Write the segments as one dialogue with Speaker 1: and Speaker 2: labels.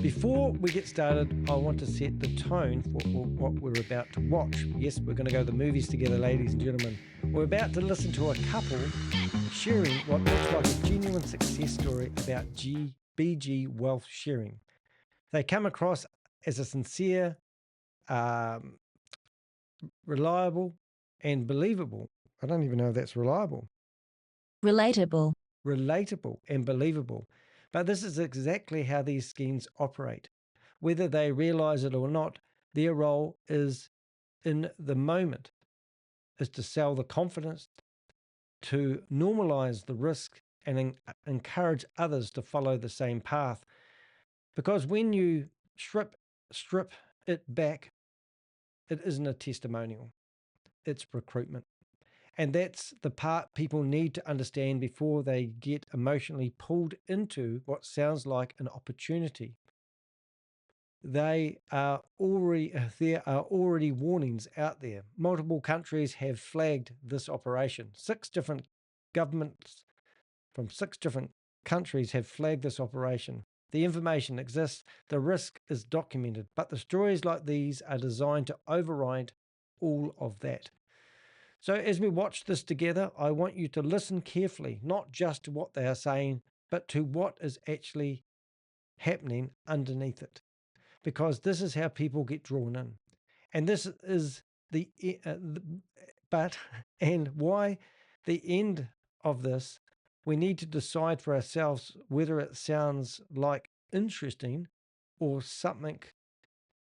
Speaker 1: Before we get started, I want to set the tone for what we're about to watch. Yes, we're going to go to the movies together, ladies and gentlemen. We're about to listen to a couple sharing what looks like a genuine success story about BG wealth sharing. They come across as a sincere, reliable, and believable. I don't even know if that's reliable.
Speaker 2: Relatable
Speaker 1: And believable. But this is exactly how these schemes operate. Whether they realize it or not, their role is in the moment, is to sell the confidence, to normalize the risk, and encourage others to follow the same path. Because when you strip it back, it isn't a testimonial, it's recruitment. And that's the part people need to understand before they get emotionally pulled into what sounds like an opportunity. There are already warnings out there. Multiple countries have flagged this operation. 6 different governments from 6 different countries have flagged this operation. The information exists, the risk is documented, but the stories like these are designed to override all of that. So as we watch this together, I want you to listen carefully, not just to what they are saying, but to what is actually happening underneath it. Because this is how people get drawn in. And this is why the end of this, we need to decide for ourselves whether it sounds like interesting or something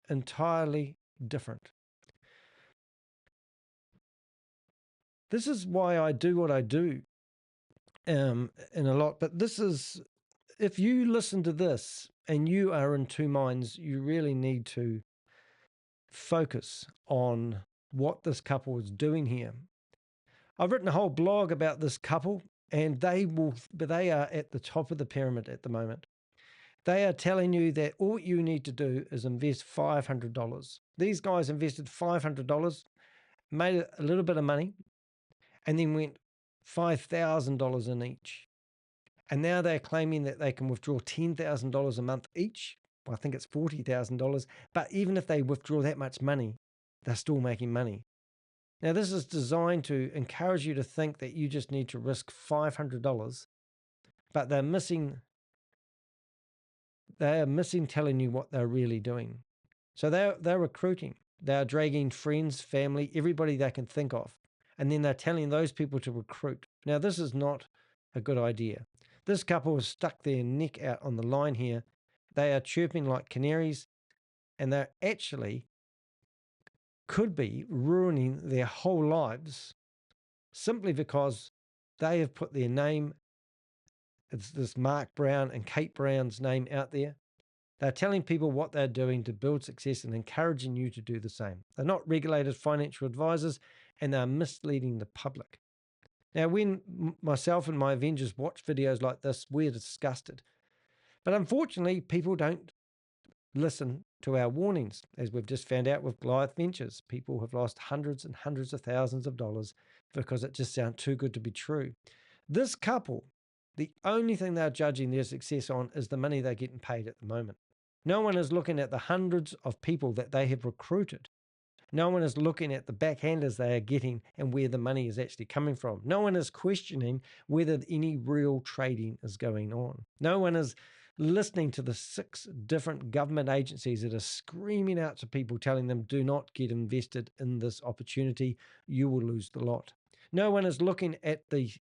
Speaker 1: entirely different. This is why I do what I do in a lot. But this is, if you listen to this and you are in two minds, you really need to focus on what this couple is doing here. I've written a whole blog about this couple, and they are at the top of the pyramid at the moment. They are telling you that all you need to do is invest $500. These guys invested $500, made a little bit of money, and then went $5,000 in each. And now they're claiming that they can withdraw $10,000 a month each. Well, I think it's $40,000. But even if they withdraw that much money, they're still making money. Now, this is designed to encourage you to think that you just need to risk $500, but they are missing telling you what they're really doing. So they're recruiting. They are dragging friends, family, everybody they can think of. And then they're telling those people to recruit. Now, this is not a good idea. This couple has stuck their neck out on the line here. They are chirping like canaries, and they're actually could be ruining their whole lives simply because they have put their name, it's this Mark Brown and Kate Brown's name out there. They're telling people what they're doing to build success and encouraging you to do the same. They're not regulated financial advisors, and they're misleading the public. Now, when myself and my Avengers watch videos like this, we're disgusted. But unfortunately, people don't listen to our warnings. As we've just found out with Goliath Ventures, people have lost hundreds and hundreds of thousands of dollars because it just sounds too good to be true. This couple, the only thing they're judging their success on is the money they're getting paid at the moment. No one is looking at the hundreds of people that they have recruited. No one is looking at the backhanders they are getting and where the money is actually coming from. No one is questioning whether any real trading is going on. No one is listening to the 6 different government agencies that are screaming out to people, telling them, do not get invested in this opportunity. You will lose the lot. No one is looking at the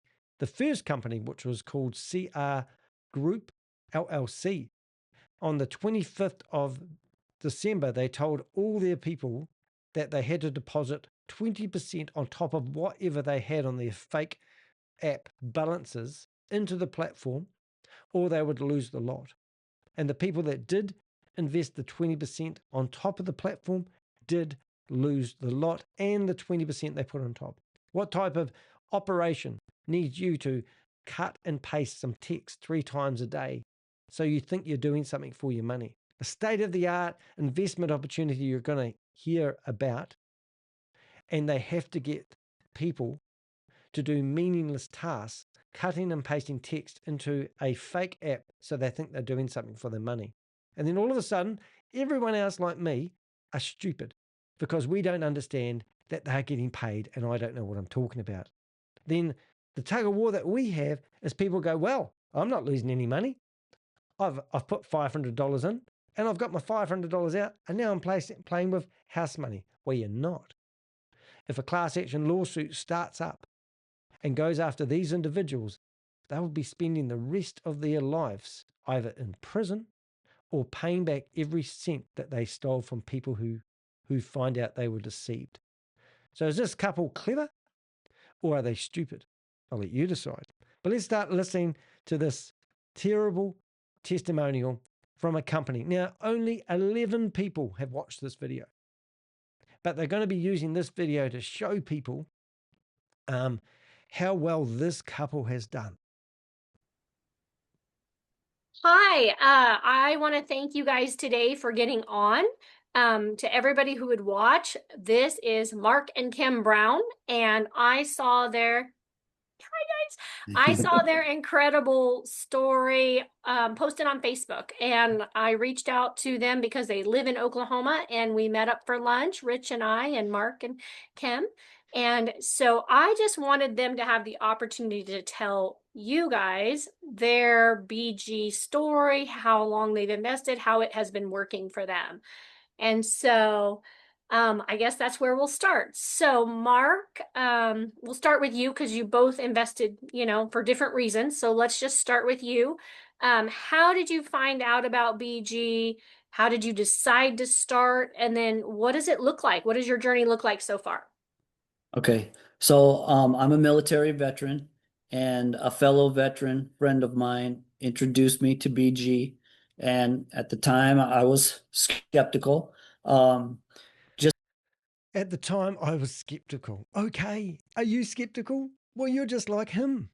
Speaker 1: first company, which was called CR Group LLC. On the 25th of December, they told all their people that they had to deposit 20% on top of whatever they had on their fake app balances into the platform, or they would lose the lot. And the people that did invest the 20% on top of the platform did lose the lot and the 20% they put on top. What type of operation needs you to cut and paste some text 3 times a day so you think you're doing something for your money? A state-of-the-art investment opportunity you're going to hear about, and they have to get people to do meaningless tasks, cutting and pasting text into a fake app so they think they're doing something for their money. And then all of a sudden, everyone else like me are stupid because we don't understand that they're getting paid and I don't know what I'm talking about. Then the tug of war that we have is people go, well, I'm not losing any money. I've put $500 in and I've got my $500 out and now I'm playing with house money. Well, you're not. If a class action lawsuit starts up and goes after these individuals, they will be spending the rest of their lives either in prison or paying back every cent that they stole from people who find out they were deceived. So is this couple clever or are they stupid? I'll let you decide. But let's start listening to this terrible testimonial from a company. Now, only 11 people have watched this video, but they're going to be using this video to show people how well this couple has done.
Speaker 3: Hi, I want to thank you guys today for getting on. To everybody who would watch, this is Mark and Kim Brown, and I saw their incredible story posted on Facebook, and I reached out to them because they live in Oklahoma, and we met up for lunch, Rich and I, and Mark and Kim. And so I just wanted them to have the opportunity to tell you guys their BG story, how long they've invested, how it has been working for them. And so I guess that's where we'll start. So Mark, we'll start with you because you both invested, for different reasons. So let's just start with you. How did you find out about BG? How did you decide to start? And then what does it look like? What does your journey look like so far?
Speaker 4: Okay, so I'm a military veteran, and a fellow veteran friend of mine introduced me to BG. And at the time, I was skeptical.
Speaker 1: At the time, I was skeptical. Okay, are you skeptical? Well, you're just like him.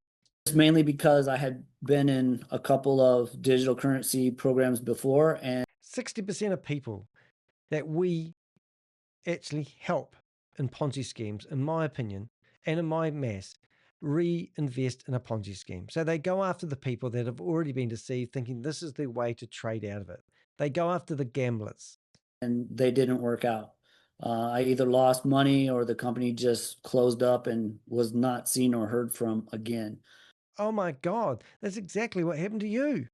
Speaker 4: Mainly because I had been in a couple of digital currency programs before, and
Speaker 1: 60% of people that we actually help in Ponzi schemes, in my opinion, and in my mass, reinvest in a Ponzi scheme. So they go after the people that have already been deceived, thinking this is their way to trade out of it. They go after the gamblers.
Speaker 4: and they didn't work out. I either lost money or the company just closed up and was not seen or heard from again.
Speaker 1: Oh my God, that's exactly what happened to you.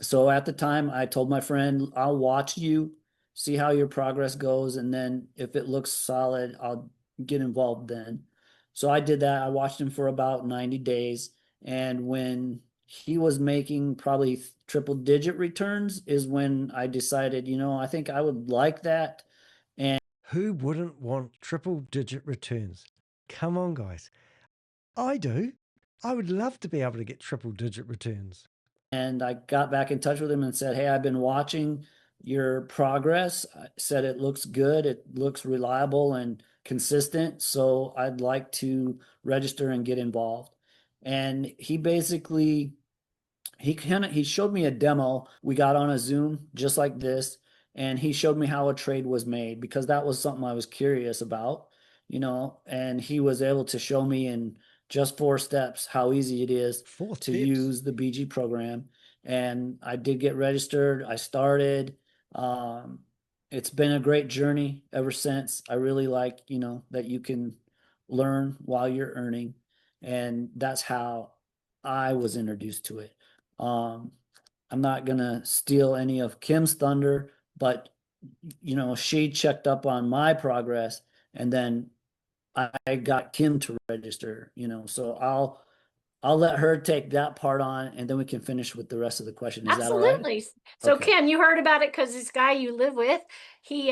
Speaker 4: So at the time, I told my friend, I'll watch you, see how your progress goes, and then if it looks solid, I'll get involved then. So I did that. I watched him for about 90 days. And when he was making probably triple digit returns, is when I decided, I think I would like that. And
Speaker 1: Who wouldn't want triple digit returns? Come on, guys. I do. I would love to be able to get triple digit returns.
Speaker 4: And I got back in touch with him and said, hey, I've been watching your progress. I said it looks good, it looks reliable and consistent. So I'd like to register and get involved. And he basically he showed me a demo. We got on a Zoom just like this, and he showed me how a trade was made because that was something I was curious about, and he was able to show me in just 4 steps how easy it is
Speaker 1: Fourth
Speaker 4: to
Speaker 1: steps.
Speaker 4: use the BG program. And I did get registered. I started. Um, it's been a great journey ever since. I really like, that you can learn while you're earning. And that's how I was introduced to it. I'm not gonna steal any of Kim's thunder, but she checked up on my progress, and then I got Kim to register. So I'll let her take that part on, and then we can finish with the rest of the question. Is that all right?
Speaker 3: Absolutely. So
Speaker 4: Okay.
Speaker 3: Kim, you heard about it because this guy you live with, he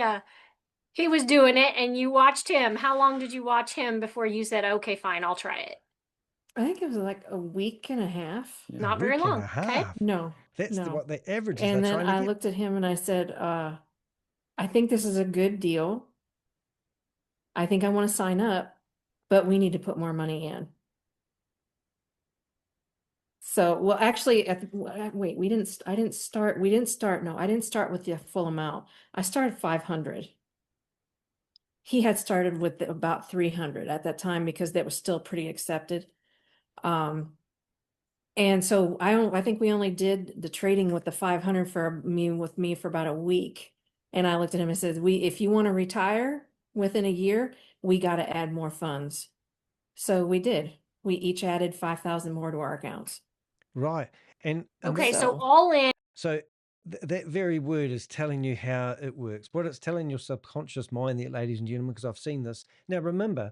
Speaker 3: was doing it and you watched him. How long did you watch him before you said, okay, fine, I'll try it?
Speaker 5: I think it was like a week and a half.
Speaker 4: Yeah.
Speaker 3: Not very
Speaker 1: A week and
Speaker 3: long.
Speaker 1: a
Speaker 3: Okay.
Speaker 1: half.
Speaker 5: No,
Speaker 1: That's
Speaker 5: no.
Speaker 1: what the average is.
Speaker 5: And
Speaker 1: They're
Speaker 5: then
Speaker 1: trying to
Speaker 5: I
Speaker 1: get.
Speaker 5: looked at him and I said, I think this is a good deal. I think I want to sign up, but we need to put more money in. So, well, actually, wait, I didn't start with the full amount. I started 500. He had started with about 300 at that time because that was still pretty accepted. And so I think we only did the trading with the 500 with me for about a week. And I looked at him and said, if you want to retire within a year, we got to add more funds. So we did. We each added 5,000 more to our accounts.
Speaker 1: Right. And
Speaker 3: Okay,
Speaker 1: this,
Speaker 3: so all in.
Speaker 1: so that very word is telling you how it works. What it's telling your subconscious mind there, ladies and gentlemen, because I've seen this. Now, remember,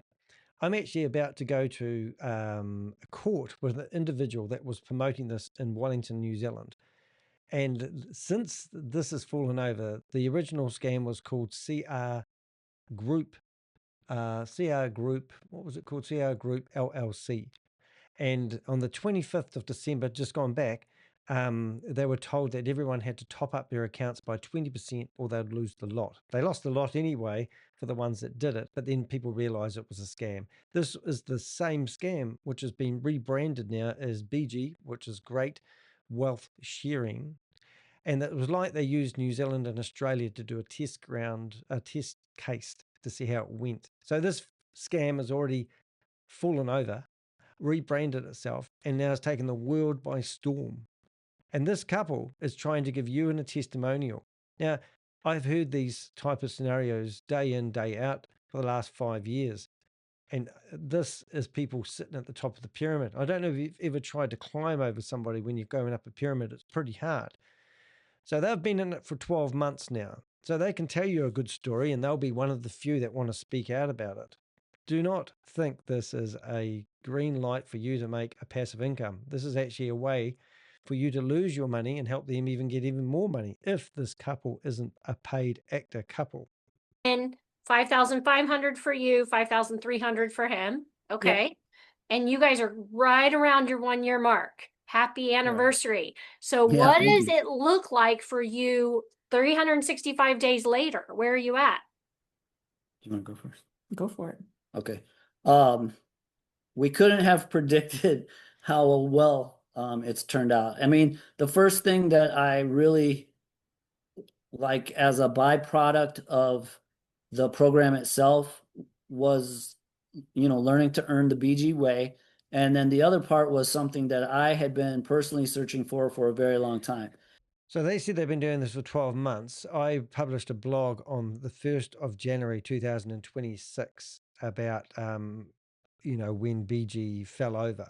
Speaker 1: I'm actually about to go to a court with an individual that was promoting this in Wellington, New Zealand. And since this has fallen over, the original scam was called Group, CR Group, what was it called? CR Group LLC. And on the 25th of December, just gone back, they were told that everyone had to top up their accounts by 20% or they'd lose the lot. They lost the lot anyway for the ones that did it, but then people realized it was a scam. This is the same scam, which has been rebranded now as BG, which is Great Wealth Sharing. And it was like they used New Zealand and Australia to do a test case to see how it went. So this scam has already fallen over, rebranded itself, and now has taken the world by storm. And this couple is trying to give you a testimonial. Now, I've heard these type of scenarios day in, day out for the last 5 years. And this is people sitting at the top of the pyramid. I don't know if you've ever tried to climb over somebody when you're going up a pyramid. It's pretty hard. So they've been in it for 12 months now. So they can tell you a good story and they'll be one of the few that want to speak out about it. Do not think this is a green light for you to make a passive income. This is actually a way for you to lose your money and help them even get even more money if this couple isn't a paid actor couple.
Speaker 3: And 5,500 for you, 5,300 for him. Okay. And you guys are right around your 1 year mark. Happy anniversary. So
Speaker 4: Yeah,
Speaker 3: what
Speaker 4: thank
Speaker 3: does
Speaker 4: you.
Speaker 3: it look like for you 365 days later? Where are you at?
Speaker 4: You want to go first?
Speaker 5: Go for it.
Speaker 4: Okay. We couldn't have predicted how well it's turned out. I mean, the first thing that I really like as a byproduct of the program itself was, learning to earn the BG way. And then the other part was something that I had been personally searching for a very long time.
Speaker 1: So they said they've been doing this for 12 months. I published a blog on the 1st of January 2026 about, when BG fell over.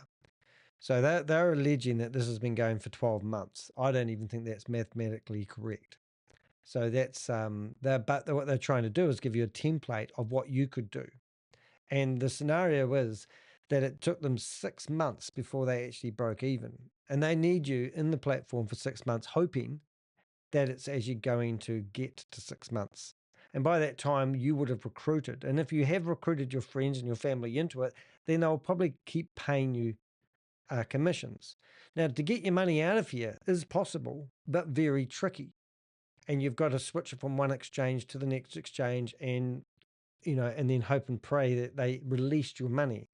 Speaker 1: So they're alleging that this has been going for 12 months. I don't even think that's mathematically correct. So that's, but what they're trying to do is give you a template of what you could do. And the scenario is that it took them 6 months before they actually broke even. And they need you in the platform for 6 months, hoping that it's actually going to get to 6 months. And by that time, you would have recruited. And if you have recruited your friends and your family into it, then they'll probably keep paying you commissions. Now, to get your money out of here is possible, but very tricky. And you've got to switch it from one exchange to the next exchange and then hope and pray that they released your money.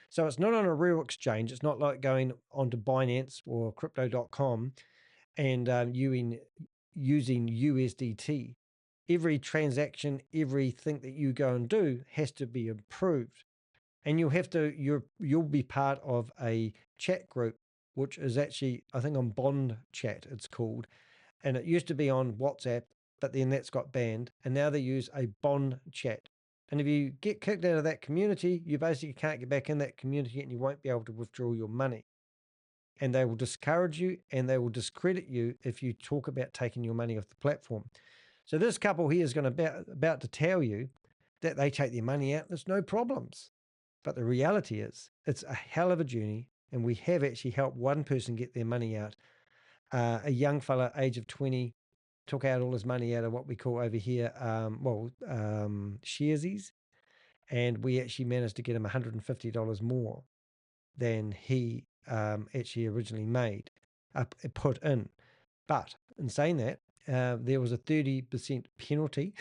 Speaker 1: So it's not on a real exchange. It's not like going onto Binance or crypto.com and using USDT. Every transaction, everything that you go and do has to be approved. And you'll be part of a chat group, which is actually, I think on Bond Chat it's called. And it used to be on WhatsApp, but then that's got banned. And now they use a Bond Chat. And if you get kicked out of that community, you basically can't get back in that community and you won't be able to withdraw your money. And they will discourage you and they will discredit you if you talk about taking your money off the platform. So this couple here is going to about to tell you that they take their money out, there's no problems. But the reality is it's a hell of a journey. And we have actually helped one person get their money out. A young fella, age of 20, took out all his money out of what we call over here, sharesies. And we actually managed to get him $150 more than he actually originally put in. But in saying that, there was a 30% penalty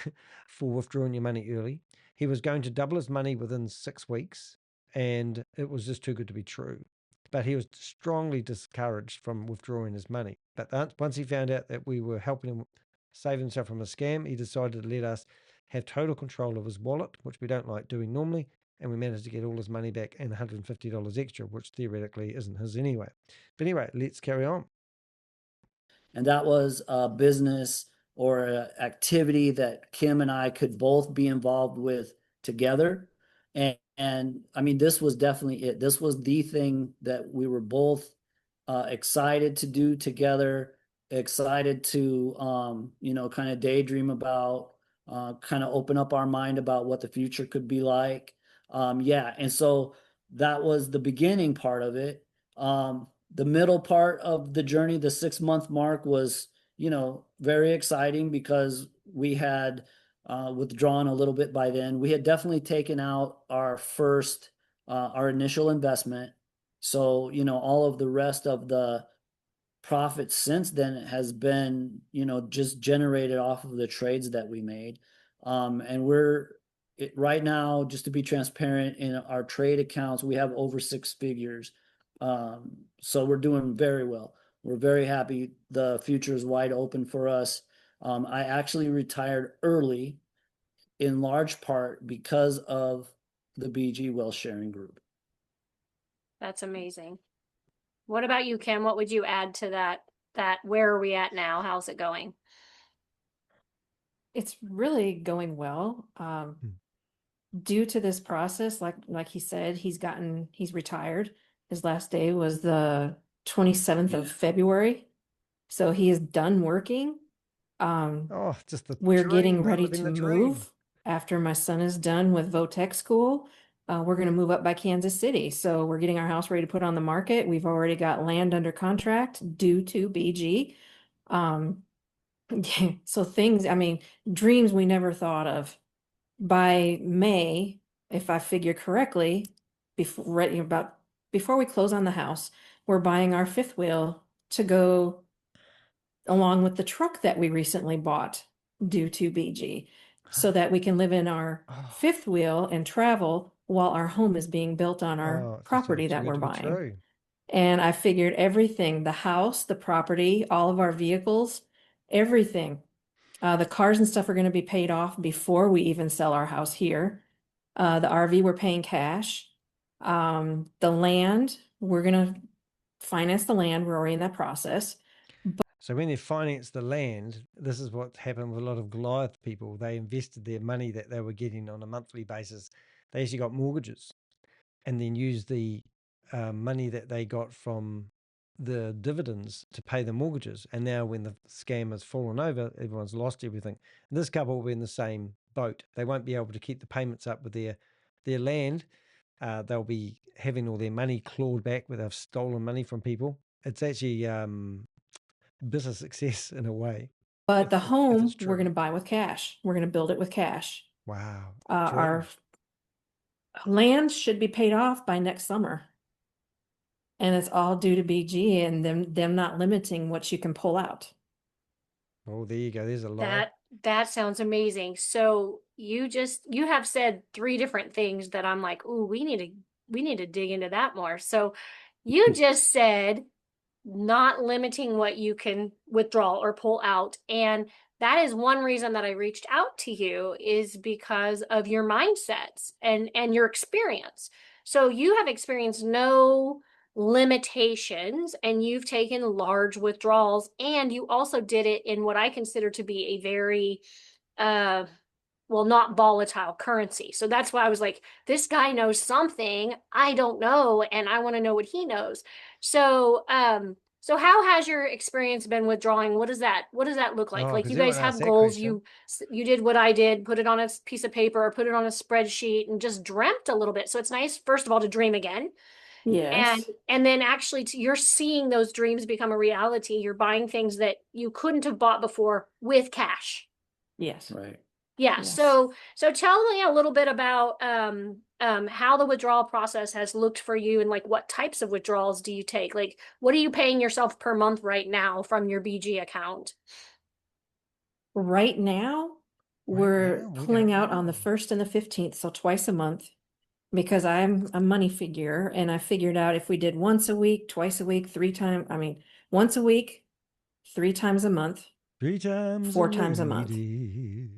Speaker 1: for withdrawing your money early. He was going to double his money within 6 weeks, and it was just too good to be true. But he was strongly discouraged from withdrawing his money. But once he found out that we were helping him save himself from a scam, he decided to let us have total control of his wallet, which we don't like doing normally. and we managed to get all his money back and $150 extra, which theoretically isn't his anyway. But anyway, let's carry on.
Speaker 4: And that was a business or an activity that Kim and I could both be involved with together. And I mean, this was definitely it. This was the thing that we were both excited to do together, excited to, kind of daydream about, kind of open up our mind about what the future could be like. Yeah. And so that was the beginning part of it. The middle part of the journey, the 6-month mark, was, very exciting because we had withdrawn a little bit by then. We had definitely taken out our initial investment. So, all of the rest of the profit since then has been, just generated off of the trades that we made. And right now, just to be transparent, in our trade accounts, we have over 6 figures. So we're doing very well. We're very happy. The future is wide open for us. I actually retired early in large part because of the BG Wealth Sharing Group.
Speaker 3: That's amazing. What about you, Kim? What would you add to that where are we at now? How's it going?
Speaker 5: It's really going well. Due to this process, like he said, he's retired. His last day was the 27th of February. So he is done working.
Speaker 1: Oh, just the
Speaker 5: We're
Speaker 1: dream,
Speaker 5: getting ready
Speaker 1: living
Speaker 5: to
Speaker 1: the dream.
Speaker 5: move after my son is done with Votech school. We're going to move up by Kansas City. So we're getting our house ready to put on the market. We've already got land under contract due to BG. So things, I mean, dreams we never thought of. By May, if I figure correctly, before we close on the house, we're buying our 5th wheel to go along with the truck that we recently bought due to BG, so that we can live in our 5th wheel and travel while our home is being built on our
Speaker 1: It's just
Speaker 5: property
Speaker 1: too
Speaker 5: that
Speaker 1: good
Speaker 5: we're
Speaker 1: to be
Speaker 5: buying.
Speaker 1: true.
Speaker 5: And I figured everything, the house, the property, all of our vehicles, everything. The cars and stuff are going to be paid off before we even sell our house here. The RV, we're paying cash. The land, we're going to finance the land. We're already in that process.
Speaker 1: So when they finance the land, this is what happened with a lot of Goliath people. They invested their money that they were getting on a monthly basis. They actually got mortgages and then used the money that they got from the dividends to pay the mortgages. And now when the scam has fallen over, everyone's lost everything. And this couple will be in the same boat. They won't be able to keep the payments up with their land. They'll be having all their money clawed back where they've stolen money from people. It's actually business success in a way.
Speaker 5: But the
Speaker 1: if
Speaker 5: home,
Speaker 1: it's
Speaker 5: we're going to
Speaker 1: true.
Speaker 5: buy with cash. We're going to build it with cash.
Speaker 1: Wow.
Speaker 5: Our land should be paid off by next summer. And it's all due to BG and them not limiting what you can pull out.
Speaker 1: Oh, there you go. There's a lot.
Speaker 3: That sounds amazing. So you have said 3 different things that I'm like, ooh, we need to dig into that more. So you just said not limiting what you can withdraw or pull out. And that is one reason that I reached out to you, is because of your mindsets and your experience. So you have experienced no limitations and you've taken large withdrawals, and you also did it in what I consider to be a very not volatile currency. So that's why I was like, this guy knows something I don't know, and I want to know what he knows. So so how has your experience been withdrawing? What does that look like?
Speaker 1: Oh,
Speaker 3: Like,
Speaker 1: 'cause
Speaker 3: you guys
Speaker 1: everyone asks
Speaker 3: have
Speaker 1: that
Speaker 3: goals,
Speaker 1: question.
Speaker 3: you did what I did, put it on a piece of paper or put it on a spreadsheet and just dreamt a little bit. So it's nice, first of all, to dream again.
Speaker 5: Yes.
Speaker 3: And then actually you're seeing those dreams become a reality. You're buying things that you couldn't have bought before with cash.
Speaker 5: Yes.
Speaker 4: Right.
Speaker 3: Yeah.
Speaker 5: Yes.
Speaker 3: So tell me a little bit about how the withdrawal process has looked for you, and like what types of withdrawals do you take? Like, what are you paying yourself per month right now from your BG account?
Speaker 5: Right now, we're
Speaker 1: now, we
Speaker 5: pulling
Speaker 1: don't
Speaker 5: out on the
Speaker 1: know.
Speaker 5: 1st and the 15th, so twice a month, because I'm a money figure, and I figured out if we did once a week, twice a week, once a week, 3 times a month,
Speaker 1: 3 times
Speaker 5: 4
Speaker 1: a
Speaker 5: times a month,
Speaker 1: lady.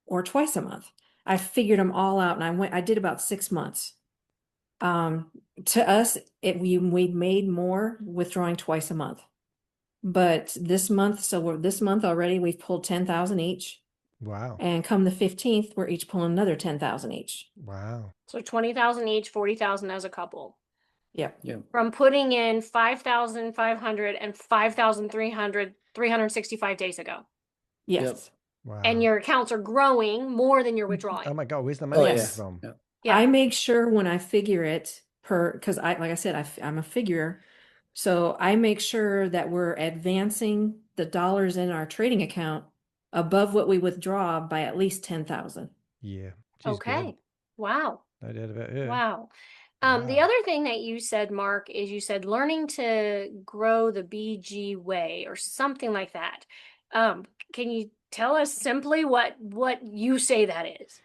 Speaker 5: or twice a month. I figured them all out, and I did about 6 months. To us, we made more withdrawing twice a month. But this month, this month already, we've pulled 10,000 each.
Speaker 1: Wow.
Speaker 5: And come the 15th, we're each pulling another 10,000 each.
Speaker 1: Wow.
Speaker 3: So 20,000 each, 40,000 as a couple.
Speaker 5: Yep.
Speaker 4: Yeah.
Speaker 3: From putting in 5,500 and 5,300, 365 days ago.
Speaker 5: Yes.
Speaker 1: Wow.
Speaker 3: And your accounts are growing more than you're withdrawing.
Speaker 1: Oh my God, where's the money
Speaker 4: Oh,
Speaker 1: coming
Speaker 5: Yes.
Speaker 1: from?
Speaker 4: Yeah.
Speaker 3: Yeah.
Speaker 5: I make sure when I figure it because like I said, I'm a figurer. So I make sure that we're advancing the dollars in our trading account above what we withdraw by at least 10,000.
Speaker 1: Yeah. She's
Speaker 3: Okay.
Speaker 1: good.
Speaker 3: Wow.
Speaker 1: No doubt about her.
Speaker 3: Wow. The
Speaker 1: Wow.
Speaker 3: other thing that you said, Mark, is you said learning to grow the BG way or something like that. Can you tell us simply what you say that is?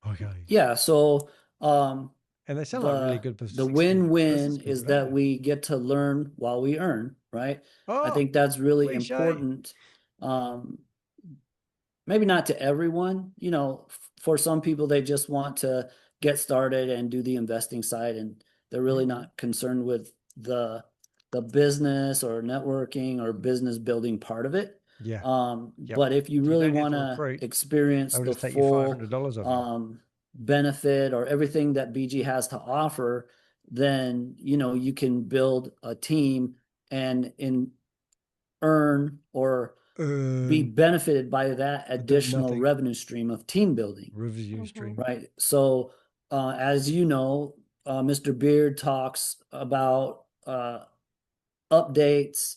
Speaker 1: Okay.
Speaker 4: Yeah. So,
Speaker 1: And they sound like really good
Speaker 4: the
Speaker 1: business
Speaker 4: win-win
Speaker 1: people,
Speaker 4: is
Speaker 1: don't
Speaker 4: that
Speaker 1: they?
Speaker 4: we get to learn while we earn, right? I
Speaker 1: Oh,
Speaker 4: think that's really
Speaker 1: cliche.
Speaker 4: important. Maybe not to everyone, for some people, they just want to get started and do the investing side, and they're really not concerned with the business or networking or business building part of it.
Speaker 1: Yeah. Yep.
Speaker 4: But if you
Speaker 1: So you
Speaker 4: really
Speaker 1: don't have
Speaker 4: want
Speaker 1: to
Speaker 4: to
Speaker 1: recruit.
Speaker 4: experience
Speaker 1: They'll
Speaker 4: the
Speaker 1: just take your
Speaker 4: full
Speaker 1: $500 off you.
Speaker 4: benefit or everything that BG has to offer, then you can build a team and earn or be benefited by that additional
Speaker 1: nothing.
Speaker 4: revenue stream of team building,
Speaker 1: Review stream.
Speaker 4: right? So, as you know, Mr. Beard talks about updates,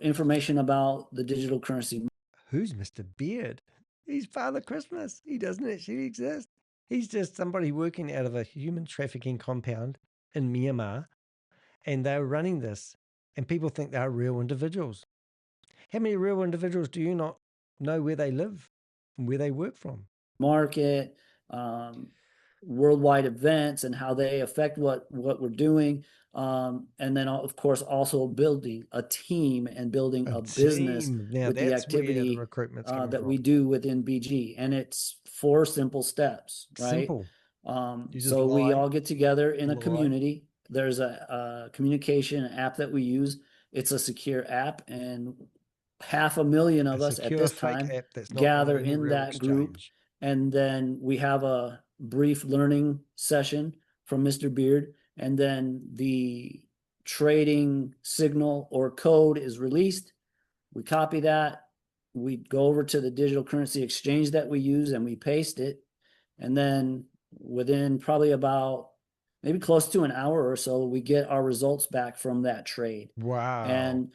Speaker 4: information about the digital currency.
Speaker 1: Who's Mr. Beard? He's Father Christmas. He doesn't actually exist. He's just somebody working out of a human trafficking compound in Myanmar, and they're running this, and people think they're real individuals. How many real individuals do you not know where they live and where they work from?
Speaker 4: Market, worldwide events and how they affect what we're doing. And then of course also building a team and building a business
Speaker 1: team. Now
Speaker 4: with the
Speaker 1: that's where the
Speaker 4: activity
Speaker 1: recruitment's coming
Speaker 4: that
Speaker 1: from.
Speaker 4: we do within BG. And it's 4 simple steps, right?
Speaker 1: Simple. You just
Speaker 4: So we
Speaker 1: lie.
Speaker 4: all get together in a
Speaker 1: Lie.
Speaker 4: community. There's a communication app that we use. It's a secure app, and 500,000 of
Speaker 1: A
Speaker 4: us at
Speaker 1: secure
Speaker 4: this
Speaker 1: fake
Speaker 4: time
Speaker 1: app that's not
Speaker 4: gather
Speaker 1: on any
Speaker 4: in
Speaker 1: real
Speaker 4: that group.
Speaker 1: exchange.
Speaker 4: And then we have a brief learning session from Mr. Beard, and then the trading signal or code is released. We copy that. We go over to the digital currency exchange that we use and we paste it. And then within probably about maybe close to an hour or so, we get our results back from that trade.
Speaker 1: Wow.
Speaker 4: And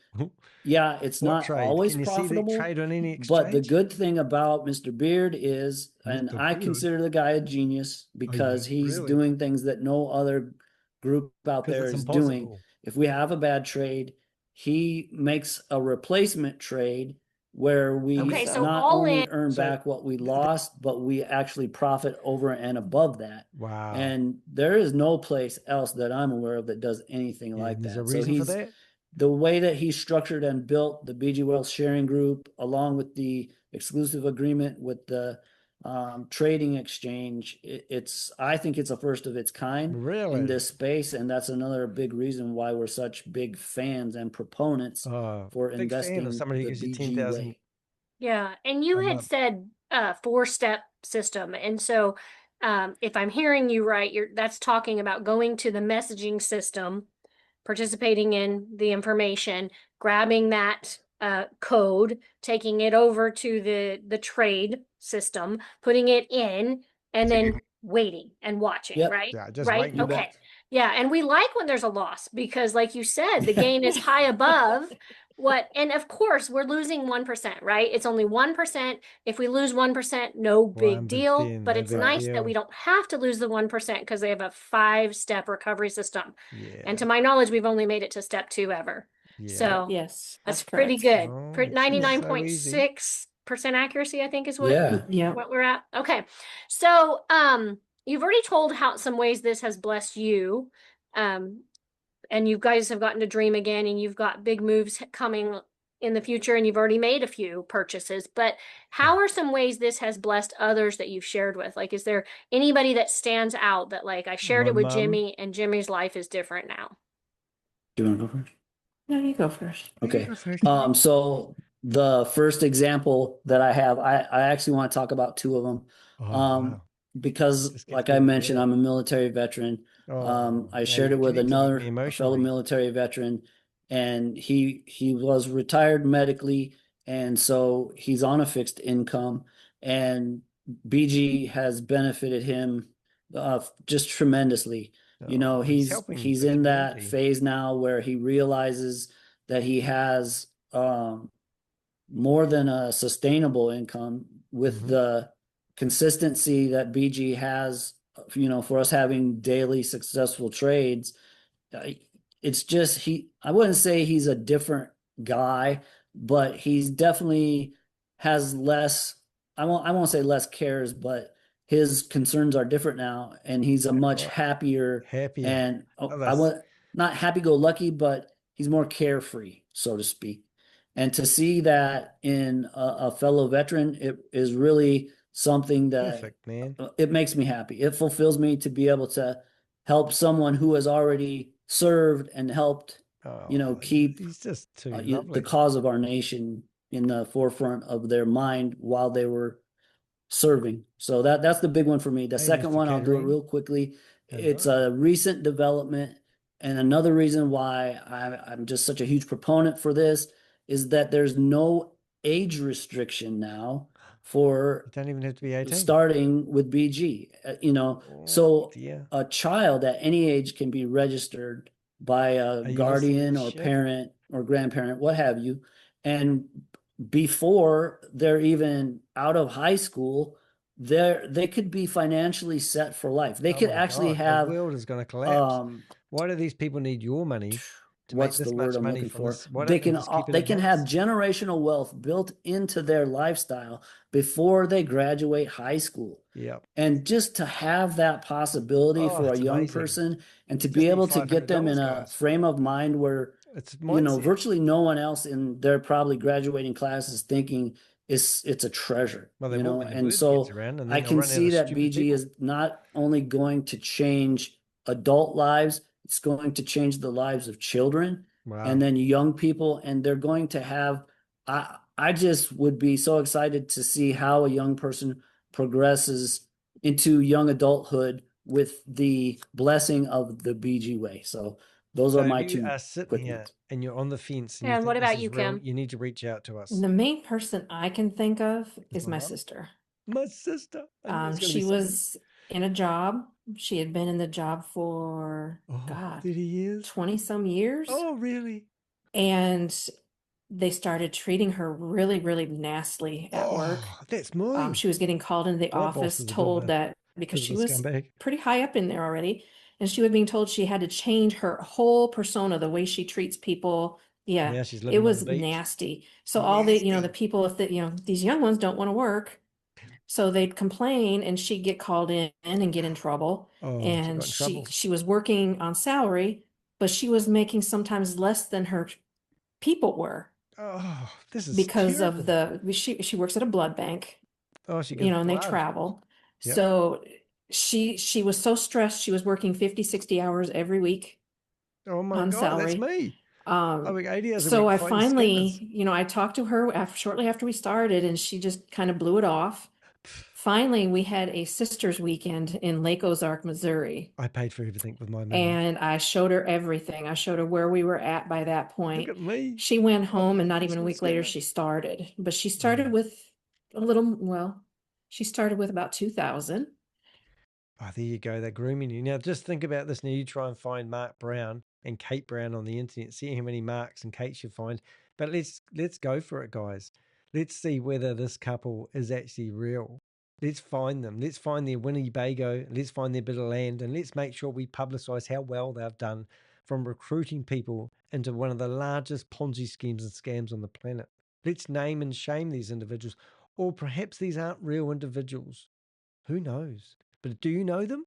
Speaker 4: yeah, it's
Speaker 1: What
Speaker 4: not
Speaker 1: trade?
Speaker 4: always
Speaker 1: Can you see the
Speaker 4: profitable,
Speaker 1: trade on any
Speaker 4: but the
Speaker 1: exchange?
Speaker 4: good thing about Mr. Beard is, and
Speaker 1: Mr.
Speaker 4: I
Speaker 1: Beard.
Speaker 4: consider the guy a genius because he's
Speaker 1: really?
Speaker 4: doing things that no other group out
Speaker 1: 'Cause
Speaker 4: there
Speaker 1: it's
Speaker 4: is doing.
Speaker 1: impossible.
Speaker 4: If we have a bad trade, he makes a replacement trade where we
Speaker 3: Okay, so
Speaker 4: not
Speaker 3: all
Speaker 4: only
Speaker 3: in-
Speaker 4: earn back what we lost, but we actually profit over and above that.
Speaker 1: Wow.
Speaker 4: And there is no place else that I'm aware of that does anything
Speaker 1: Yeah,
Speaker 4: like
Speaker 1: there's
Speaker 4: that.
Speaker 1: a
Speaker 4: So
Speaker 1: reason for
Speaker 4: he's
Speaker 1: that.
Speaker 4: the way that he structured and built the BG Wealth Sharing Group, along with the exclusive agreement with the trading exchange, I think it's a first of its kind
Speaker 1: Really?
Speaker 4: in this space, and that's another big reason why we're such big fans and proponents for
Speaker 1: Big fan
Speaker 4: investing
Speaker 1: of somebody
Speaker 4: the
Speaker 1: who gives you
Speaker 4: BG
Speaker 1: 10,000.
Speaker 4: way.
Speaker 3: Yeah, and you
Speaker 1: a
Speaker 3: had
Speaker 1: month.
Speaker 3: said 4-step system. And so if I'm hearing you right, that's talking about going to the messaging system, participating in the information, grabbing that code, taking it over to the trade system, putting it in, and then waiting and watching,
Speaker 4: Yep.
Speaker 3: right?
Speaker 1: Yeah, just
Speaker 3: Right?
Speaker 1: waiting.
Speaker 4: You
Speaker 3: Okay.
Speaker 4: bet.
Speaker 3: Yeah, and we like when there's a loss because, like you said, the gain is high above what, and of course, we're losing 1%, right? It's only 1%. If we lose 1%, no big deal.
Speaker 1: 1%,
Speaker 3: But
Speaker 1: no
Speaker 3: it's
Speaker 1: big
Speaker 3: nice that
Speaker 1: deal.
Speaker 3: we don't have to lose the 1% because they have a 5-step recovery system.
Speaker 1: Yeah.
Speaker 3: And to my knowledge, we've only made it to step 2 ever.
Speaker 1: Yeah.
Speaker 3: So
Speaker 5: Yes,
Speaker 3: that's
Speaker 5: that's
Speaker 3: pretty
Speaker 5: correct.
Speaker 3: good.
Speaker 1: Oh,
Speaker 3: For
Speaker 1: it's so easy.
Speaker 3: 99.6% accuracy, I think is what
Speaker 4: Yeah.
Speaker 5: Yeah.
Speaker 3: what we're at. Okay. So you've already told how some ways this has blessed you. And you guys have gotten to dream again, and you've got big moves coming in the future and you've already made a few purchases, but how are some ways this has blessed others that you've shared with? Like, is there anybody that stands out that like I shared
Speaker 1: My
Speaker 3: it with
Speaker 1: mum.
Speaker 3: Jimmy and Jimmy's life is different now?
Speaker 4: Do you want to go first?
Speaker 5: No, you go first.
Speaker 4: Okay.
Speaker 1: You go first.
Speaker 4: So the first example that I have, I actually want to talk about two of them.
Speaker 1: Oh, wow.
Speaker 4: Because
Speaker 1: This gets
Speaker 4: like
Speaker 1: me
Speaker 4: I
Speaker 1: to
Speaker 4: mentioned,
Speaker 1: bed.
Speaker 4: I'm a military veteran.
Speaker 1: Oh,
Speaker 4: I
Speaker 1: now
Speaker 4: shared
Speaker 1: you're
Speaker 4: it with
Speaker 1: connecting with me
Speaker 4: a fellow
Speaker 1: emotionally.
Speaker 4: military veteran, and he was retired medically, and so he's on a fixed income, and BG has benefited him just tremendously. You know,
Speaker 1: Oh, he's helping
Speaker 4: he's
Speaker 1: the
Speaker 4: in that
Speaker 1: community.
Speaker 4: phase now where he realizes that he has more than a sustainable income with
Speaker 1: Mhm.
Speaker 4: the consistency that BG has, you know, for us having daily successful trades. I- It's just I wouldn't say he's a different guy, but he's definitely has less, I won't say less cares, but his concerns are different now, and he's a
Speaker 1: That's
Speaker 4: much
Speaker 1: right.
Speaker 4: happier
Speaker 1: Happier.
Speaker 4: and
Speaker 1: Oh,
Speaker 4: I
Speaker 1: that's
Speaker 4: want not happy go lucky, but he's more carefree, so to speak. And to see that in a fellow veteran, it is really something that
Speaker 1: perfect, man.
Speaker 4: it makes me happy. It fulfills me to be able to help someone who has already served and helped, you know,
Speaker 1: Oh,
Speaker 4: keep
Speaker 1: he's just too
Speaker 4: the
Speaker 1: lovely.
Speaker 4: cause of our nation in the forefront of their mind while they were serving. So that's the big one for me. The
Speaker 1: Hey,
Speaker 4: second
Speaker 1: Mr.
Speaker 4: one, I'll do it
Speaker 1: Catering.
Speaker 4: real quickly. It's
Speaker 1: Hello.
Speaker 4: a recent development, and another reason why I'm just such a huge proponent for this is that there's no age restriction now for
Speaker 1: You don't even have to be 18.
Speaker 4: starting with BG. You know,
Speaker 1: Oh,
Speaker 4: so
Speaker 1: dear.
Speaker 4: a child at any age can be registered by a
Speaker 1: Are you listening to
Speaker 4: guardian
Speaker 1: this
Speaker 4: or
Speaker 1: shit?
Speaker 4: parent or grandparent, what have you. And before they're even out of high school, they could be financially set for life. They
Speaker 1: Oh
Speaker 4: could
Speaker 1: my
Speaker 4: actually
Speaker 1: God, the
Speaker 4: have
Speaker 1: world is going to collapse.
Speaker 4: um
Speaker 1: Why do these people need your money to make
Speaker 4: what's the
Speaker 1: this
Speaker 4: word
Speaker 1: much
Speaker 4: I'm
Speaker 1: money
Speaker 4: looking
Speaker 1: from
Speaker 4: for?
Speaker 1: this? Why don't they just keep it
Speaker 4: They can have
Speaker 1: in-house?
Speaker 4: generational wealth built into their lifestyle before they graduate high school.
Speaker 1: Yeah.
Speaker 4: And just to have that possibility
Speaker 1: Oh,
Speaker 4: for a
Speaker 1: it's
Speaker 4: young
Speaker 1: amazing.
Speaker 4: person and to
Speaker 1: You
Speaker 4: be
Speaker 1: just need
Speaker 4: able to get them in
Speaker 1: $500,
Speaker 4: a
Speaker 1: guys.
Speaker 4: frame of mind where,
Speaker 1: It's
Speaker 4: you know,
Speaker 1: mindset.
Speaker 4: virtually no one else in their probably graduating class is thinking it's a treasure,
Speaker 1: Well, they
Speaker 4: you
Speaker 1: will
Speaker 4: know.
Speaker 1: when the
Speaker 4: And
Speaker 1: word gets
Speaker 4: so
Speaker 1: around, and
Speaker 4: I
Speaker 1: then they'll
Speaker 4: can
Speaker 1: run out
Speaker 4: see
Speaker 1: of
Speaker 4: that
Speaker 1: stupid
Speaker 4: BG
Speaker 1: people.
Speaker 4: is not only going to change adult lives, it's going to change the lives of children and
Speaker 1: Wow.
Speaker 4: then young people, and they're going to have I just would be so excited to see how a young person progresses into young adulthood with the blessing of the BG way. So those
Speaker 1: So
Speaker 4: are
Speaker 1: if
Speaker 4: my
Speaker 1: you
Speaker 4: two
Speaker 1: are sitting
Speaker 4: quick
Speaker 1: here
Speaker 4: notes.
Speaker 1: and you're on the fence and you
Speaker 3: And what
Speaker 1: think this
Speaker 3: about
Speaker 1: is
Speaker 3: you,
Speaker 1: real,
Speaker 3: Kim?
Speaker 1: you need to reach out to us.
Speaker 5: The main person I can think of
Speaker 1: Is
Speaker 5: is
Speaker 1: my
Speaker 5: my
Speaker 1: mum?
Speaker 5: sister.
Speaker 1: My sister. I knew it was going to be
Speaker 5: She
Speaker 1: somebody.
Speaker 5: was in a job. She had been in the job for,
Speaker 1: Oh,
Speaker 5: God,
Speaker 1: 30 years.
Speaker 5: 20 some years.
Speaker 1: Oh, really?
Speaker 5: And they started treating her really, really nastily at work.
Speaker 1: Oh, that's me.
Speaker 5: She was getting called into the
Speaker 1: My boss
Speaker 5: office,
Speaker 1: was a
Speaker 5: told that because
Speaker 1: bit
Speaker 5: she
Speaker 1: of a
Speaker 5: was
Speaker 1: scumbag.
Speaker 5: pretty high up in there already, and she was being told she had to change her whole persona, the way she treats people. Yeah,
Speaker 1: Now she's
Speaker 5: it
Speaker 1: living on the
Speaker 5: was
Speaker 1: beach.
Speaker 5: nasty. So all the, the
Speaker 1: Nasty.
Speaker 5: people, if these young ones don't want to work, so they'd complain, and she'd get called in and get in trouble.
Speaker 1: Oh, she
Speaker 5: And
Speaker 1: got in trouble.
Speaker 5: she was working on salary, but she was making sometimes less than her people were
Speaker 1: Oh, this is
Speaker 5: because
Speaker 1: terrible.
Speaker 5: of she works at a blood bank,
Speaker 1: Oh, she gives
Speaker 5: and they
Speaker 1: blood.
Speaker 5: travel.
Speaker 1: Yep.
Speaker 5: So she was so stressed. She was working 50, 60 hours every week
Speaker 1: Oh my
Speaker 5: on
Speaker 1: God, that's
Speaker 5: salary.
Speaker 1: me. I work 80 hours a
Speaker 5: So
Speaker 1: week
Speaker 5: I
Speaker 1: fighting scammers.
Speaker 5: finally, I talked to her shortly after we started, and she just kind of blew it off. Finally, we had a sisters weekend in Lake Ozark, Missouri,
Speaker 1: I paid for everything with my money.
Speaker 5: and I showed her everything. I showed her where we were at by that
Speaker 1: Look
Speaker 5: point.
Speaker 1: at me.
Speaker 5: She went home, and not even a
Speaker 1: Personal
Speaker 5: week later,
Speaker 1: scammer.
Speaker 5: she started. But she started with she started with about 2,000.
Speaker 1: Oh, there you go. They're grooming you. Now, just think about this. Now, you try and find Mark Brown and Kate Brown on the internet. See how many Marks and Kates you find. But let's go for it, guys. Let's see whether this couple is actually real. Let's find them. Let's find their Winnebago. Let's find their bit of land. And let's make sure we publicize how well they've done from recruiting people into one of the largest Ponzi schemes and scams on the planet. Let's name and shame these individuals. Or perhaps these aren't real individuals. Who knows? But do you know them?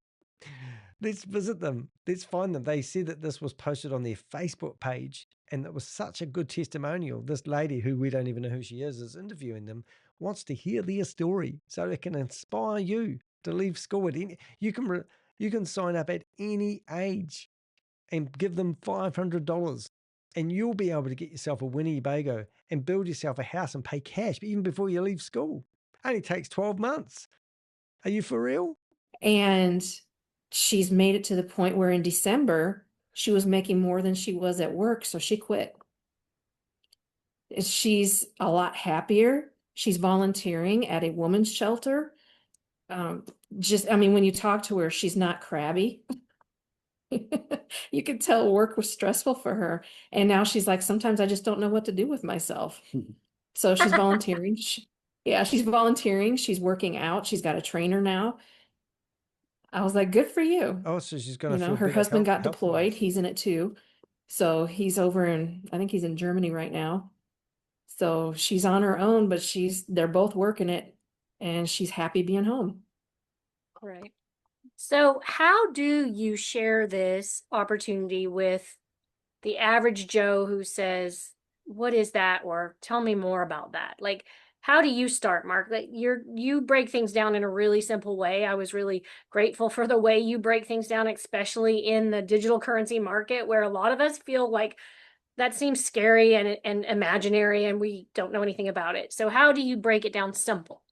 Speaker 1: Let's visit them. Let's find them. They said that this was posted on their Facebook page And it was such a good testimonial. This lady, who we don't even know who she is interviewing them, wants to hear their story so it can inspire you to leave school at any. You can sign up at any age and give them $500, and you'll be able to get yourself a Winnebago and build yourself a house and pay cash even before you leave school. Only takes 12 months. Are you for real?
Speaker 5: And she's made it to the point where in December, she was making more than she was at work, so she quit. She's a lot happier. She's volunteering at a women's shelter. I mean, when you talk to her, she's not crabby. You could tell work was stressful for her. And now she's like, sometimes I just don't know what to do with myself. So she's volunteering. She's volunteering. She's working out. She's got a trainer now. I was like, good for you.
Speaker 1: Oh, so she's going to feel
Speaker 5: Her
Speaker 1: better
Speaker 5: husband got
Speaker 1: health-wise.
Speaker 5: deployed. He's in it too. So he's over I think he's in Germany right now. So she's on her own, but they're both working it, and she's happy being home.
Speaker 3: Right. So how do you share this opportunity with the average Joe who says, what is that? Or tell me more about that. Like, how do you start, Mark? Like you break things down in a really simple way. I was really grateful for the way you break things down, especially in the digital currency market, where a lot of us feel like that seems scary and imaginary, and we don't know anything about it. So how do you break it down simple?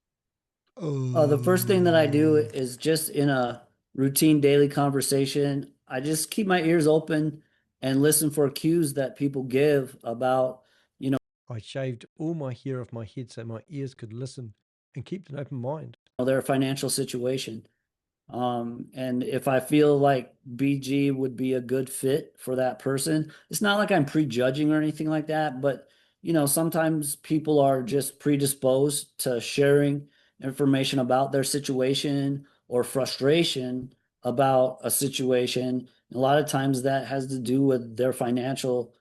Speaker 4: The first thing that I do is just in a routine daily conversation, I just keep my ears open and listen for cues that people give about,
Speaker 1: I shaved all my hair off my head so my ears could listen and keep an open mind.
Speaker 4: their financial situation. And if I feel like BG would be a good fit for that person, it's not like I'm prejudging or anything like that, but sometimes people are just predisposed to sharing information about their situation or frustration about a situation. A lot of times that has to do with their financial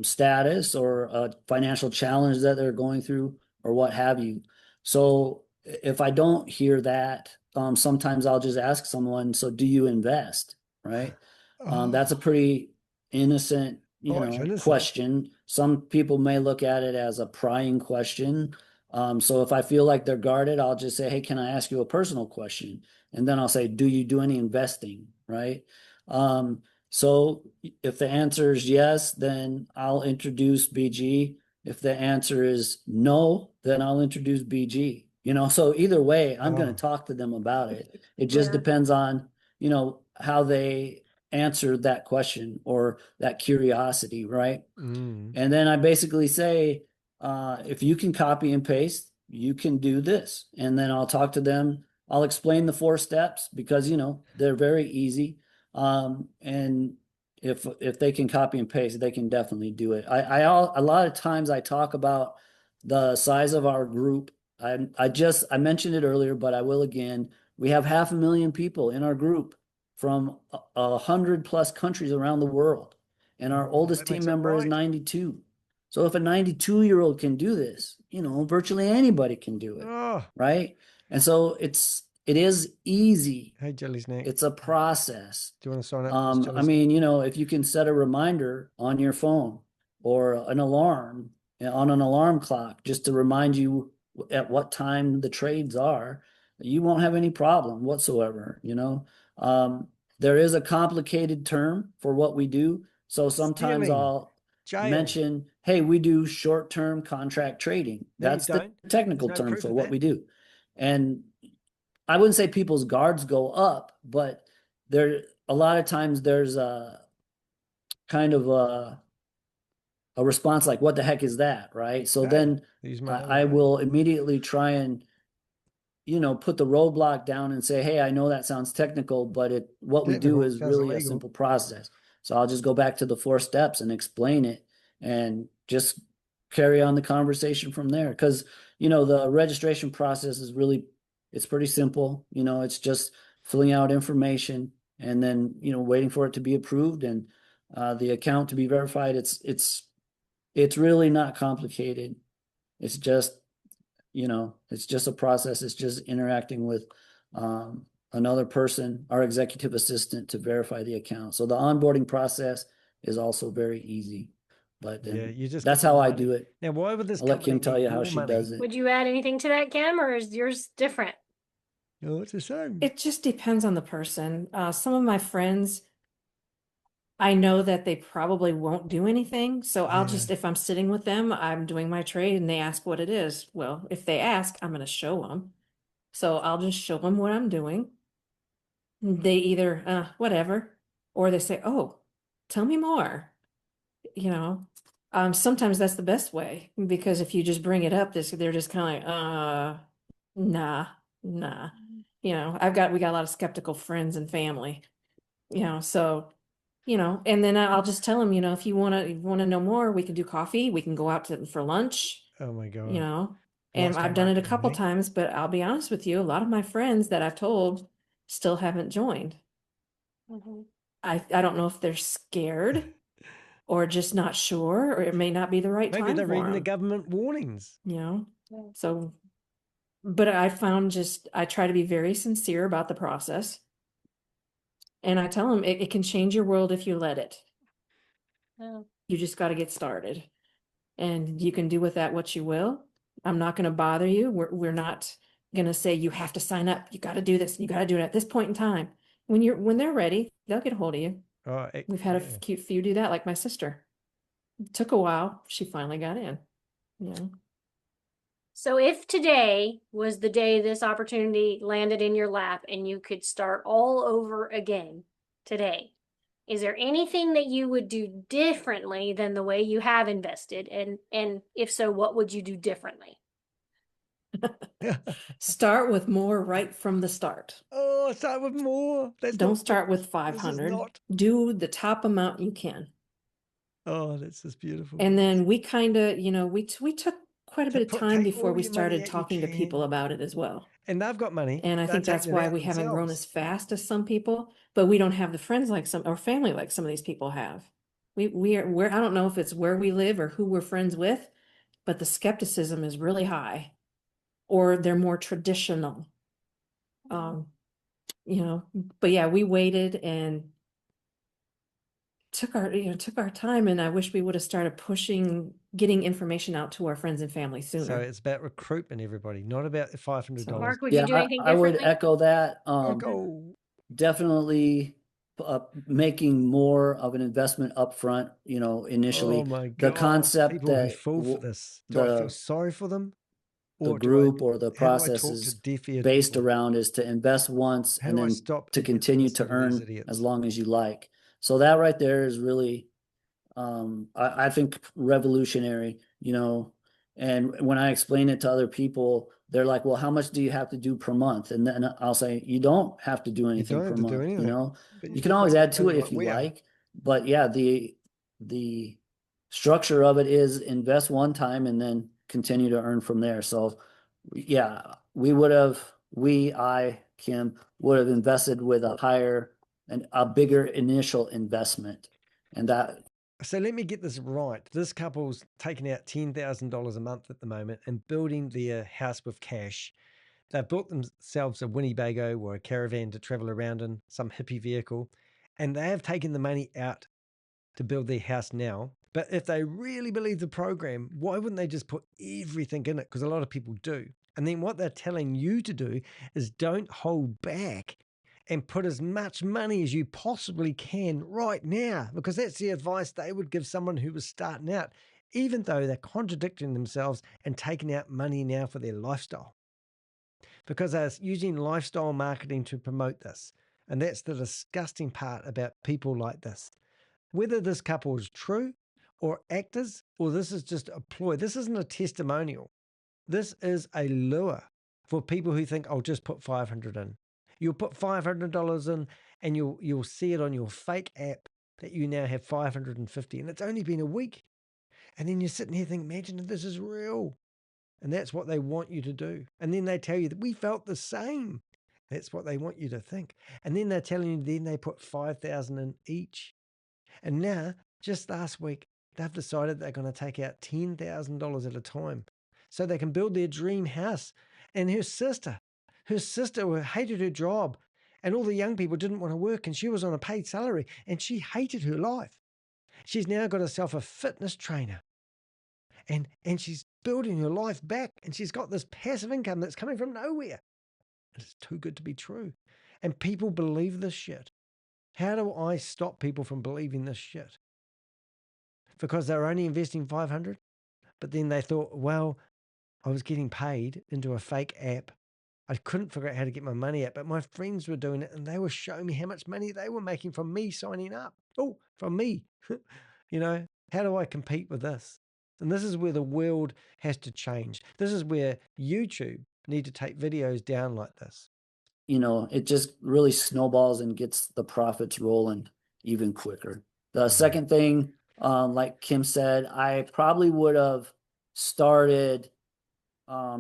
Speaker 4: status or a financial challenge that they're going through or what have you. So if I don't hear that, sometimes I'll just ask someone, so do you invest? Right? That's a pretty innocent, question. Some people may look at it as a prying question. So if I feel like they're guarded, I'll just say, hey, can I ask you a personal question? And then I'll say, do you do any investing? Right? So if the answer is yes, then I'll introduce BG. If the answer is no, then I'll introduce BG. So either way, I'm going to talk to them about it. It just depends on, how they answer that question or that curiosity, right? And then I basically say, if you can copy and paste, you can do this. And then I'll talk to them. I'll explain the 4 steps because, they're very easy. And if they can copy and paste, they can definitely do it. A lot of times I talk about the size of our group. I mentioned it earlier, but I will again. We have 500,000 people in our group from 100+ countries around the world, and our oldest team member is 92. So if a 92-year-old can do this, virtually anybody can do it, right? And so it is easy.
Speaker 1: Hey, Jelly Snack.
Speaker 4: It's a process.
Speaker 1: Do you want to sign up for this, Jelly
Speaker 4: I mean, if you can set a reminder on your phone or an alarm on an alarm clock just to remind you at what time the trades are, you won't have any problem whatsoever. There is a complicated term for what we do. So sometimes I'll mention, hey, we do short-term contract trading. That's the technical term for what we do. And I wouldn't say people's guards go up, but a lot of times there's a kind of a response like, what the heck is that? Right. So then I will immediately try and, put the roadblock down and say, hey, I know that sounds technical, but what we do is really a simple process. So I'll just go back to the 4 steps and explain it and just carry on the conversation from there. Because, the registration process is it's pretty simple. It's just filling out information and then, waiting for it to be approved and the account to be verified. It's really not complicated. It's just, it's just a process. It's just interacting with another person, our executive assistant, to verify the account. So the onboarding process is also very easy. But
Speaker 1: Yeah, you just
Speaker 4: that's
Speaker 1: get the
Speaker 4: how I
Speaker 1: money.
Speaker 4: do it.
Speaker 1: Now, why would this
Speaker 4: I'll let
Speaker 1: company
Speaker 4: Kim tell
Speaker 1: need
Speaker 4: you how
Speaker 1: your
Speaker 4: she
Speaker 1: money?
Speaker 4: does it.
Speaker 3: Would you add anything to that, Kim, or is yours different?
Speaker 1: No, it's the same.
Speaker 5: It just depends on the person. Some of my friends, I know that they probably won't do anything. So I'll
Speaker 1: Yeah.
Speaker 5: just, if I'm sitting with them, I'm doing my trade and they ask what it is. Well, if they ask, I'm going to show them. So I'll just show them what I'm doing. They either, whatever, or they say, oh, tell me more. You know, sometimes that's the best way because if you just bring it up, they're just kind of like, nah, nah. You know, we got a lot of skeptical friends and family, you know, so, you know, and then I'll just tell them, you know, if you want to know more, we can do coffee, we can go out for lunch,
Speaker 1: Oh my God.
Speaker 5: you know, and
Speaker 1: Lifestyle
Speaker 5: I've done it a
Speaker 1: marketing,
Speaker 5: couple
Speaker 1: eh?
Speaker 5: times, but I'll be honest with you, a lot of my friends that I've told still haven't joined.
Speaker 3: Mhm.
Speaker 5: I don't know if they're scared or just not sure, or it may not be the right
Speaker 1: Maybe
Speaker 5: time
Speaker 1: they're
Speaker 5: for
Speaker 1: reading the
Speaker 5: them,
Speaker 1: government warnings.
Speaker 5: you know?
Speaker 3: Yeah.
Speaker 5: So, but I found I try to be very sincere about the process. And I tell them it can change your world if you let it.
Speaker 3: Yeah.
Speaker 5: You just got to get started. And you can do with that what you will. I'm not going to bother you. We're not going to say you have to sign up. You got to do this. You got to do it at this point in time. When they're ready, they'll get a hold of you.
Speaker 1: Oh,
Speaker 5: We've had
Speaker 1: yeah.
Speaker 5: a few do that, like my sister. It took a while. She finally got in. Yeah.
Speaker 3: So if today was the day this opportunity landed in your lap and you could start all over again today, is there anything that you would do differently than the way you have invested? And if so, what would you do differently?
Speaker 5: Start with more right from the start.
Speaker 1: Oh, start with more. That's
Speaker 5: Don't
Speaker 1: not
Speaker 5: start with
Speaker 1: this is
Speaker 5: 500.
Speaker 1: not.
Speaker 5: Do the top amount you can.
Speaker 1: Oh, that's just beautiful.
Speaker 5: And then we kind of, you know, we took quite a bit of time
Speaker 1: Take
Speaker 5: before
Speaker 1: all
Speaker 5: we
Speaker 1: your money
Speaker 5: started
Speaker 1: out you
Speaker 5: talking to people
Speaker 1: can.
Speaker 5: about it as well.
Speaker 1: And they've got money.
Speaker 5: And I
Speaker 1: They're
Speaker 5: think that's
Speaker 1: taking it
Speaker 5: why
Speaker 1: out
Speaker 5: we haven't grown
Speaker 1: themselves.
Speaker 5: as fast as some people, but we don't have the friends like some or family like some of these people have. We're I don't know if it's where we live or who we're friends with, but the skepticism is really high, or they're more traditional. You know, but yeah, we waited and took our time, and I wish we would have started getting information out to our friends and family
Speaker 1: So
Speaker 5: sooner.
Speaker 1: it's about recruitment, everybody, not about the $500.
Speaker 5: So-
Speaker 3: Mark, would
Speaker 4: Yeah,
Speaker 3: you do anything
Speaker 4: I would
Speaker 3: differently?
Speaker 4: echo that.
Speaker 1: Go.
Speaker 4: Definitely making more of an investment upfront, you know, initially.
Speaker 1: Oh my
Speaker 4: The
Speaker 1: God.
Speaker 4: concept
Speaker 1: People who
Speaker 4: that
Speaker 1: fall for this. Do I feel
Speaker 4: the
Speaker 1: sorry for them?
Speaker 4: the
Speaker 1: Or
Speaker 4: group or the
Speaker 1: how do I
Speaker 4: process
Speaker 1: talk to
Speaker 4: is
Speaker 1: deaf eared
Speaker 4: based
Speaker 1: people?
Speaker 4: around is to invest once
Speaker 1: How
Speaker 4: and
Speaker 1: do I
Speaker 4: then
Speaker 1: stop
Speaker 4: to
Speaker 1: people from
Speaker 4: continue to
Speaker 1: listening to these
Speaker 4: earn
Speaker 1: idiots?
Speaker 4: as long as you like. So that right there is really, I think revolutionary, you know. And when I explain it to other people, they're like, well, how much do you have to do per month? And then I'll say, you don't have to do
Speaker 1: You
Speaker 4: anything
Speaker 1: don't
Speaker 4: per
Speaker 1: have to do
Speaker 4: month, you
Speaker 1: anything.
Speaker 4: know.
Speaker 1: But
Speaker 4: You
Speaker 1: you
Speaker 4: can
Speaker 1: just
Speaker 4: always
Speaker 1: make
Speaker 4: add to
Speaker 1: money
Speaker 4: it
Speaker 1: like
Speaker 4: if you
Speaker 1: we are.
Speaker 4: like. But yeah, the structure of it is invest one time and then continue to earn from there. So yeah, Kim would have invested with a bigger initial investment. And that,
Speaker 1: So let me get this right. This couple's taking out $10,000 a month at the moment and building their house with cash. They've built themselves a Winnebago or a caravan to travel around in, some hippie vehicle, and they have taken the money out to build their house now. But if they really believe the program, why wouldn't they just put everything in it? Because a lot of people do. And then what they're telling you to do is don't hold back and put as much money as you possibly can right now, because that's the advice they would give someone who was starting out, even though they're contradicting themselves and taking out money now for their lifestyle, because they're using lifestyle marketing to promote this. And that's the disgusting part about people like this. Whether this couple is true or actors, or this is just a ploy, this isn't a testimonial. This is a lure for people who think, I'll just put 500 in. You'll put $500 in and you'll see it on your fake app that you now have 550, and it's only been a week. And then you're sitting here thinking, imagine if this is real. And that's what they want you to do. And then they tell you that we felt the same. That's what they want you to think. And then they're telling you, then they put 5,000 in each. And now, just last week, they've decided they're going to take out $10,000 at a time so they can build their dream house. And her sister hated her job, and all the young people didn't want to work, and she was on a paid salary, and she hated her life. She's now got herself a fitness trainer. And she's building her life back, and she's got this passive income that's coming from nowhere. It's too good to be true. And people believe this shit. How do I stop people from believing this shit? Because they're only investing 500, but then they thought, well, I was getting paid into a fake app. I couldn't figure out how to get my money out, but my friends were doing it, and they were showing me how much money they were making from me signing up. Oh, from me. You know, how do I compete with this? And this is where the world has to change. This is where YouTube need to take videos down like this.
Speaker 4: You know, it just really snowballs and gets the profits rolling even quicker. The second thing, like Kim said, I probably would have started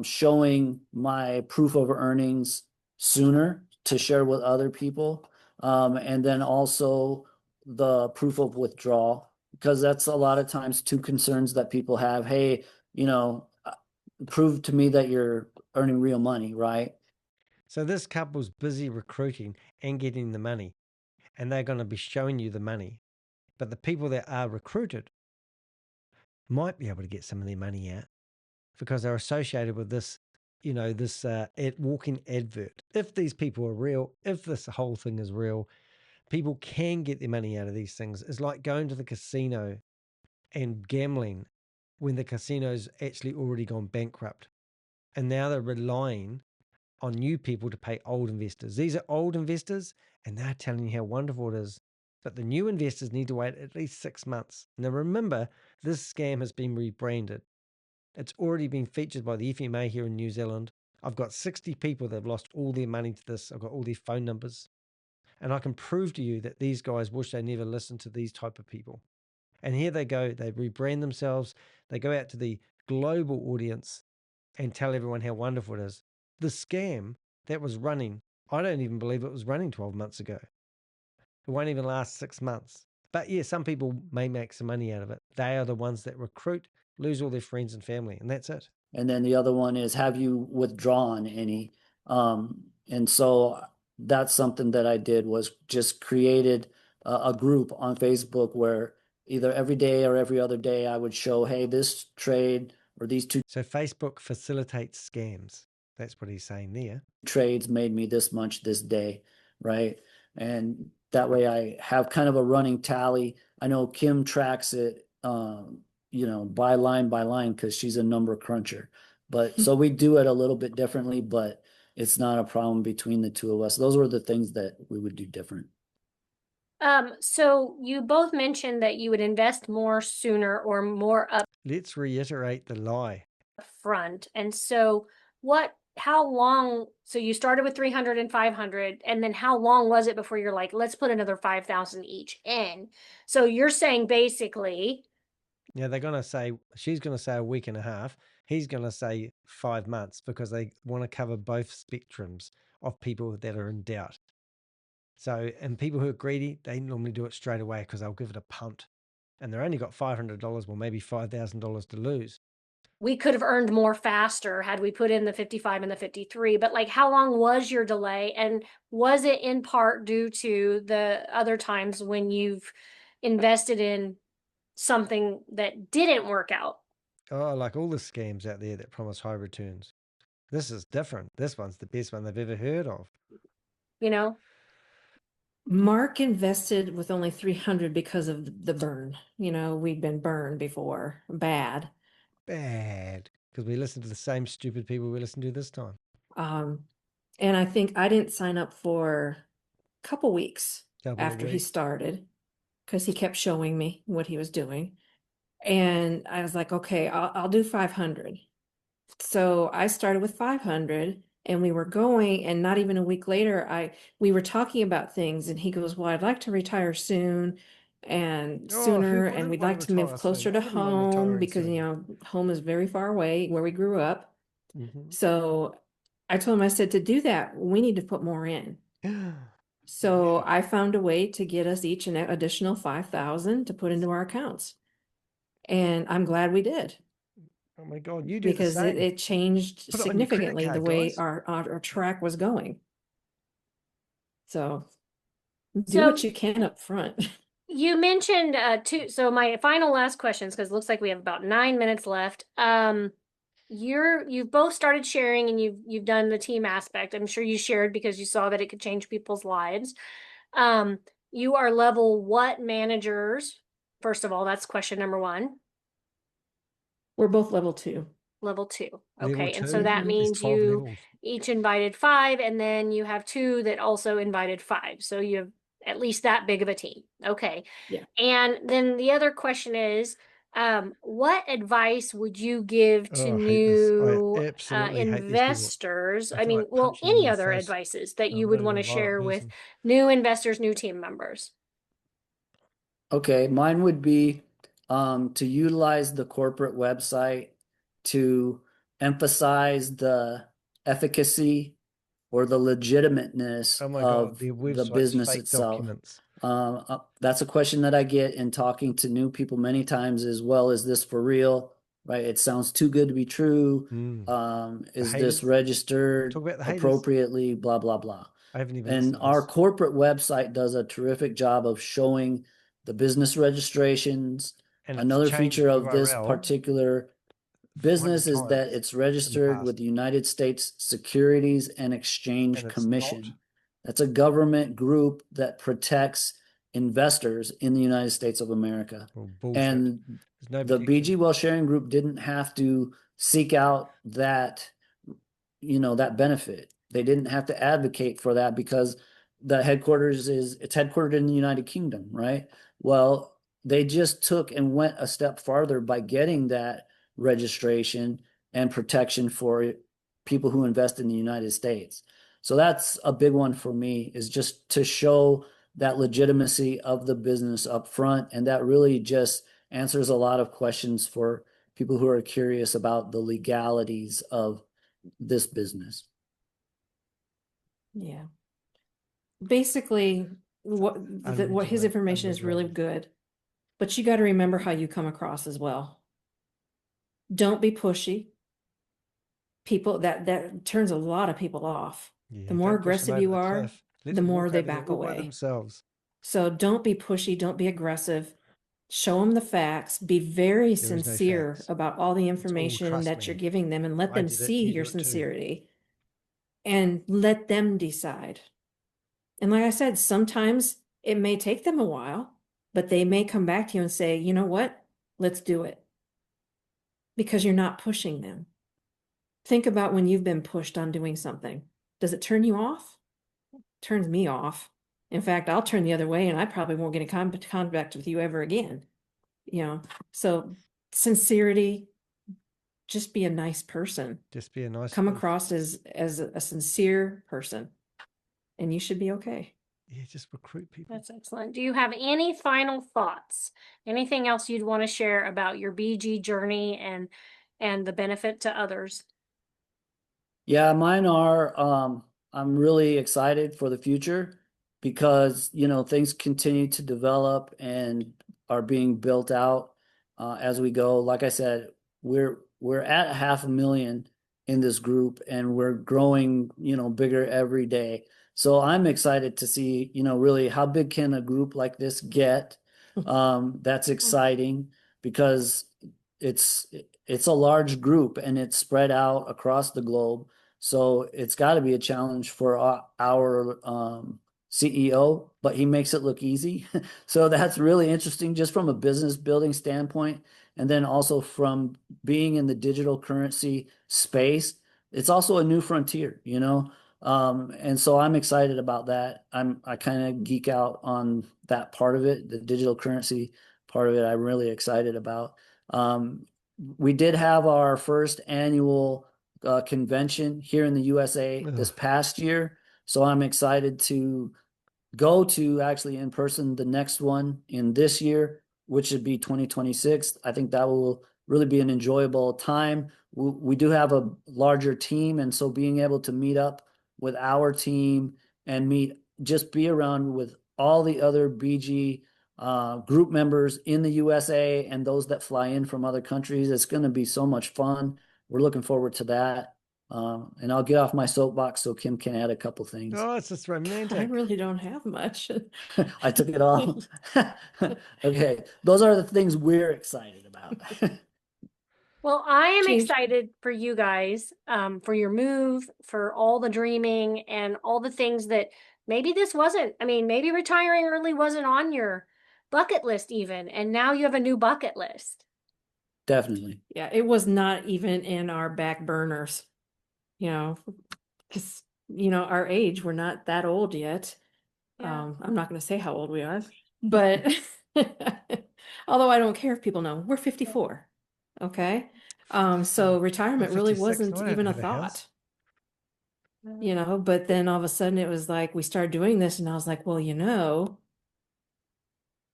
Speaker 4: showing my proof of earnings sooner to share with other people. And then also the proof of withdrawal, because that's a lot of times two concerns that people have. Hey, you know, prove to me that you're earning real money, right?
Speaker 1: So this couple's busy recruiting and getting the money, and they're going to be showing you the money. But the people that are recruited might be able to get some of their money out because they're associated with this, you know, this walking advert. If these people are real, if this whole thing is real, people can get their money out of these things. It's like going to the casino and gambling when the casino's actually already gone bankrupt. And now they're relying on new people to pay old investors. These are old investors, and they're telling you how wonderful it is. But the new investors need to wait at least 6 months. Now remember, this scam has been rebranded. It's already been featured by the FMA here in New Zealand. I've got 60 people that have lost all their money to this. I've got all their phone numbers. And I can prove to you that these guys wish they never listened to these type of people. And here they go. They rebrand themselves. They go out to the global audience and tell everyone how wonderful it is. The scam that was running, I don't even believe it was running 12 months ago. It won't even last 6 months. But yeah, some people may make some money out of it. They are the ones that recruit, lose all their friends and family, and that's it.
Speaker 4: And then the other one is, have you withdrawn any? And so that's something that I did, was just created a group on Facebook where either every day or every other day I would show, hey, this trade or these two
Speaker 1: So Facebook facilitates scams. That's what he's saying there.
Speaker 4: trades made me this much this day, right? And that way I have kind of a running tally. I know Kim tracks it, you know, by line because she's a number cruncher. But so we do it a little bit differently, but it's not a problem between the two of us. Those were the things that we would do different.
Speaker 3: So you both mentioned that you would invest more sooner or more
Speaker 1: Let's reiterate the lie.
Speaker 3: upfront. And so how long, so you started with 300 and 500, and then how long was it before you're like, let's put another 5,000 each in? So you're saying basically,
Speaker 1: Yeah, they're going to say, she's going to say a week and a half. He's going to say 5 months because they want to cover both spectrums of people that are in doubt. So, and people who are greedy, they normally do it straight away because they'll give it a punt. And they're only got $500, well, maybe $5,000 to lose.
Speaker 3: we could have earned more faster had we put in the 55 and the 53, but like, how long was your delay? And was it in part due to the other times when you've invested in something that didn't work out?
Speaker 1: Oh, like all the scams out there that promise high returns. This is different. This one's the best one they've ever heard of.
Speaker 3: You know?
Speaker 5: Mark invested with only 300 because of the burn. You know, we'd been burned before, bad.
Speaker 1: Because we listen to the same stupid people we listen to this time.
Speaker 5: And I think I didn't sign up for a couple weeks
Speaker 1: Couple of
Speaker 5: after he
Speaker 1: weeks.
Speaker 5: started, because he kept showing me what he was doing. And I was like, okay, I'll do 500. So I started with 500 and we were going, and not even a week later, we were talking about things, and he goes, well, I'd like to retire soon and
Speaker 1: Oh,
Speaker 5: sooner,
Speaker 1: who
Speaker 5: and we'd
Speaker 1: wouldn't wanna
Speaker 5: like to move
Speaker 1: retire
Speaker 5: closer
Speaker 1: soon?
Speaker 5: to
Speaker 1: I wouldn't mind
Speaker 5: home
Speaker 1: retiring
Speaker 5: because,
Speaker 1: soon.
Speaker 5: you know, home is very far away where we grew up.
Speaker 1: Mhm.
Speaker 5: So I told him, I said, to do that, we need to put more in. So
Speaker 1: Yeah.
Speaker 5: I found a way to get us each an additional 5,000 to put into our accounts. And I'm glad we did,
Speaker 1: Oh my God, you do the
Speaker 5: because
Speaker 1: same.
Speaker 5: it changed
Speaker 1: Put it on your credit
Speaker 5: significantly the
Speaker 1: card,
Speaker 5: way
Speaker 1: guys.
Speaker 5: our track was going. So do
Speaker 3: So
Speaker 5: what you can up front.
Speaker 3: You mentioned two. So my final last questions, because it looks like we have about 9 minutes left. You've both started sharing and you've done the team aspect. I'm sure you shared because you saw that it could change people's lives. Um, you are level what managers? First of all, that's question number one.
Speaker 5: We're both level 2.
Speaker 3: Level 2.
Speaker 1: Level
Speaker 3: Okay. And so
Speaker 1: 2
Speaker 3: that
Speaker 5: Mhm.
Speaker 1: is
Speaker 3: means
Speaker 1: 12
Speaker 3: you
Speaker 1: levels.
Speaker 3: each invited 5, and then you have 2 that also invited 5. So you have at least that big of a team. Okay.
Speaker 5: Yeah.
Speaker 3: And then the other question is, what advice would you give to
Speaker 1: Oh, I hate this. I
Speaker 3: new
Speaker 1: absolutely hate these people.
Speaker 3: investors?
Speaker 1: I
Speaker 3: I
Speaker 1: feel
Speaker 3: mean,
Speaker 1: like
Speaker 3: well,
Speaker 1: punching them in
Speaker 3: any
Speaker 1: the
Speaker 3: other
Speaker 1: face.
Speaker 3: advices that
Speaker 1: I'm
Speaker 3: you would
Speaker 1: really
Speaker 3: want
Speaker 1: a
Speaker 3: to
Speaker 1: violent
Speaker 3: share with
Speaker 1: person.
Speaker 3: new investors, new team members?
Speaker 4: Okay, mine would be to utilize the corporate website to emphasize the efficacy or the legitimateness
Speaker 1: Oh my God,
Speaker 4: of
Speaker 1: their
Speaker 4: the
Speaker 1: website's
Speaker 4: business
Speaker 1: fake
Speaker 4: itself.
Speaker 1: documents.
Speaker 4: That's a question that I get in talking to new people many times as well. Is this for real? Right? It sounds too good to be true. Is this
Speaker 1: haters.
Speaker 4: registered
Speaker 1: Talk about the haters.
Speaker 4: appropriately? Blah, blah, blah.
Speaker 1: I haven't even
Speaker 4: And
Speaker 1: listened to
Speaker 4: our
Speaker 1: this.
Speaker 4: corporate website does a terrific job of showing the business registrations.
Speaker 1: And it's
Speaker 4: Another
Speaker 1: changed
Speaker 4: feature of this
Speaker 1: URL
Speaker 4: particular
Speaker 1: 400
Speaker 4: business is that
Speaker 1: times
Speaker 4: it's
Speaker 1: in the
Speaker 4: registered with
Speaker 1: past.
Speaker 4: the United States Securities and Exchange
Speaker 1: And it's not.
Speaker 4: Commission. That's a government group that protects investors in the United States of America.
Speaker 1: Oh, bullshit.
Speaker 4: And
Speaker 1: There's no
Speaker 4: the
Speaker 1: protection.
Speaker 4: BG Well Sharing Group didn't have to seek out that, that benefit. They didn't have to advocate for that because it's headquartered in the United Kingdom, right? Well, they just took and went a step farther by getting that registration and protection for people who invest in the United States. So that's a big one for me, is just to show that legitimacy of the business up front. And that really just answers a lot of questions for people who are curious about the legalities of this business.
Speaker 5: Yeah. Basically, what his
Speaker 1: Unregulated,
Speaker 5: information is really
Speaker 1: unregulated.
Speaker 5: good, but you got to remember how you come across as well. Don't be pushy. People that turns a lot of people off.
Speaker 1: Yeah,
Speaker 5: The more
Speaker 1: don't push them
Speaker 5: aggressive
Speaker 1: over
Speaker 5: you
Speaker 1: the
Speaker 5: are,
Speaker 1: cliff. Let
Speaker 5: the
Speaker 1: them
Speaker 5: more
Speaker 1: walk
Speaker 5: they
Speaker 1: over there
Speaker 5: back
Speaker 1: all by
Speaker 5: away.
Speaker 1: themselves.
Speaker 5: So don't be pushy, don't be aggressive. Show them the facts. Be very
Speaker 1: There is no
Speaker 5: sincere
Speaker 1: facts.
Speaker 5: about all the
Speaker 1: It's all
Speaker 5: information
Speaker 1: trust
Speaker 5: that
Speaker 1: me.
Speaker 5: you're giving them, and let
Speaker 1: I
Speaker 5: them
Speaker 1: did it,
Speaker 5: see
Speaker 1: you
Speaker 5: your
Speaker 1: do it too.
Speaker 5: sincerity and let them decide. And like I said, sometimes it may take them a while, but they may come back to you and say, you know what, let's do it. Because you're not pushing them. Think about when you've been pushed on doing something. Does it turn you off? It turns me off. In fact, I'll turn the other way and I probably won't get in contact with you ever again. So sincerity, just be a nice person.
Speaker 1: Just be a nice
Speaker 5: Come
Speaker 1: wolf.
Speaker 5: across as a sincere person, and you should be okay.
Speaker 1: Yeah, just recruit people.
Speaker 3: That's excellent. Do you have any final thoughts? Anything else you'd want to share about your BG journey and the benefit to others?
Speaker 4: Yeah, mine are, I'm really excited for the future because, things continue to develop and are being built out as we go. Like I said, we're at 500,000 in this group and we're growing, bigger every day. So I'm excited to see, really how big can a group like this get? That's exciting because it's it's a large group and it's spread out across the globe. So it's got to be a challenge for our CEO, but he makes it look easy. So that's really interesting just from a business building standpoint. And then also from being in the digital currency space, it's also a new frontier, and so I'm excited about that. I kind of geek out on that part of it, the digital currency part of it. I'm really excited about. We did have our first annual convention here in the USA this
Speaker 1: Ugh.
Speaker 4: past year, so I'm excited to go to actually in person the next one in this year, which should be 2026. I think that will really be an enjoyable time. We do have a larger team, and so being able to meet up with our team and be around with all the other BG group members in the USA and those that fly in from other countries, it's going to be so much fun. We're looking forward to that. And I'll get off my soapbox so Kim can add a couple things.
Speaker 1: Oh, it's just
Speaker 5: I
Speaker 1: romantic.
Speaker 5: really don't have much.
Speaker 4: I took it off. Okay, those are the things we're excited about.
Speaker 3: Well, I am
Speaker 5: Change-
Speaker 3: excited for you guys, for your move, for all the dreaming and all the things that maybe this wasn't, I mean, maybe retiring early wasn't on your bucket list even, and now you have a new bucket list.
Speaker 4: Definitely.
Speaker 5: Yeah, it was not even in our back burners, because, our age, we're not that old yet.
Speaker 3: Yeah.
Speaker 5: I'm not going to say how old we are, but although I don't care if people know, we're 54. Okay. So retirement really
Speaker 1: 56,
Speaker 5: wasn't
Speaker 1: I don't
Speaker 5: even a
Speaker 1: have a house.
Speaker 5: thought, but then all of a sudden it was like we started doing this, and I was like, well,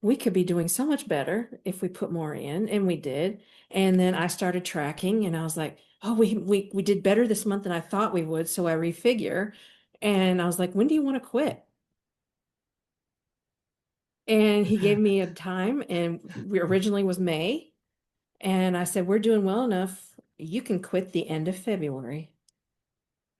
Speaker 5: we could be doing so much better if we put more in, and we did. And then I started tracking, and I was like, oh, we did better this month than I thought we would. So I refigure, and I was like, when do you want to quit? And he gave me a time, and we originally was May. And I said, we're doing well enough. You can quit the end of February.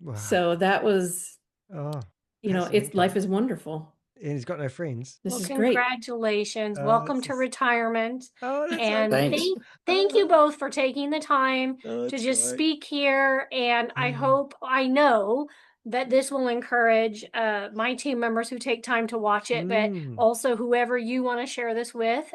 Speaker 1: Wow.
Speaker 5: So that was,
Speaker 1: Oh,
Speaker 5: it's
Speaker 1: passive
Speaker 5: life
Speaker 1: income.
Speaker 5: is wonderful.
Speaker 1: And he's got no friends.
Speaker 5: This
Speaker 3: Well,
Speaker 5: is great.
Speaker 3: congratulations. Welcome
Speaker 1: this
Speaker 3: to
Speaker 1: is-
Speaker 3: retirement.
Speaker 1: Oh, that's
Speaker 3: And
Speaker 1: so
Speaker 4: Thanks.
Speaker 3: thank you both for taking the time
Speaker 1: Oh,
Speaker 3: to
Speaker 1: it's
Speaker 3: just
Speaker 1: great.
Speaker 3: speak here. And I know that this will encourage my team members who take time to watch it, but also whoever you want to share this with.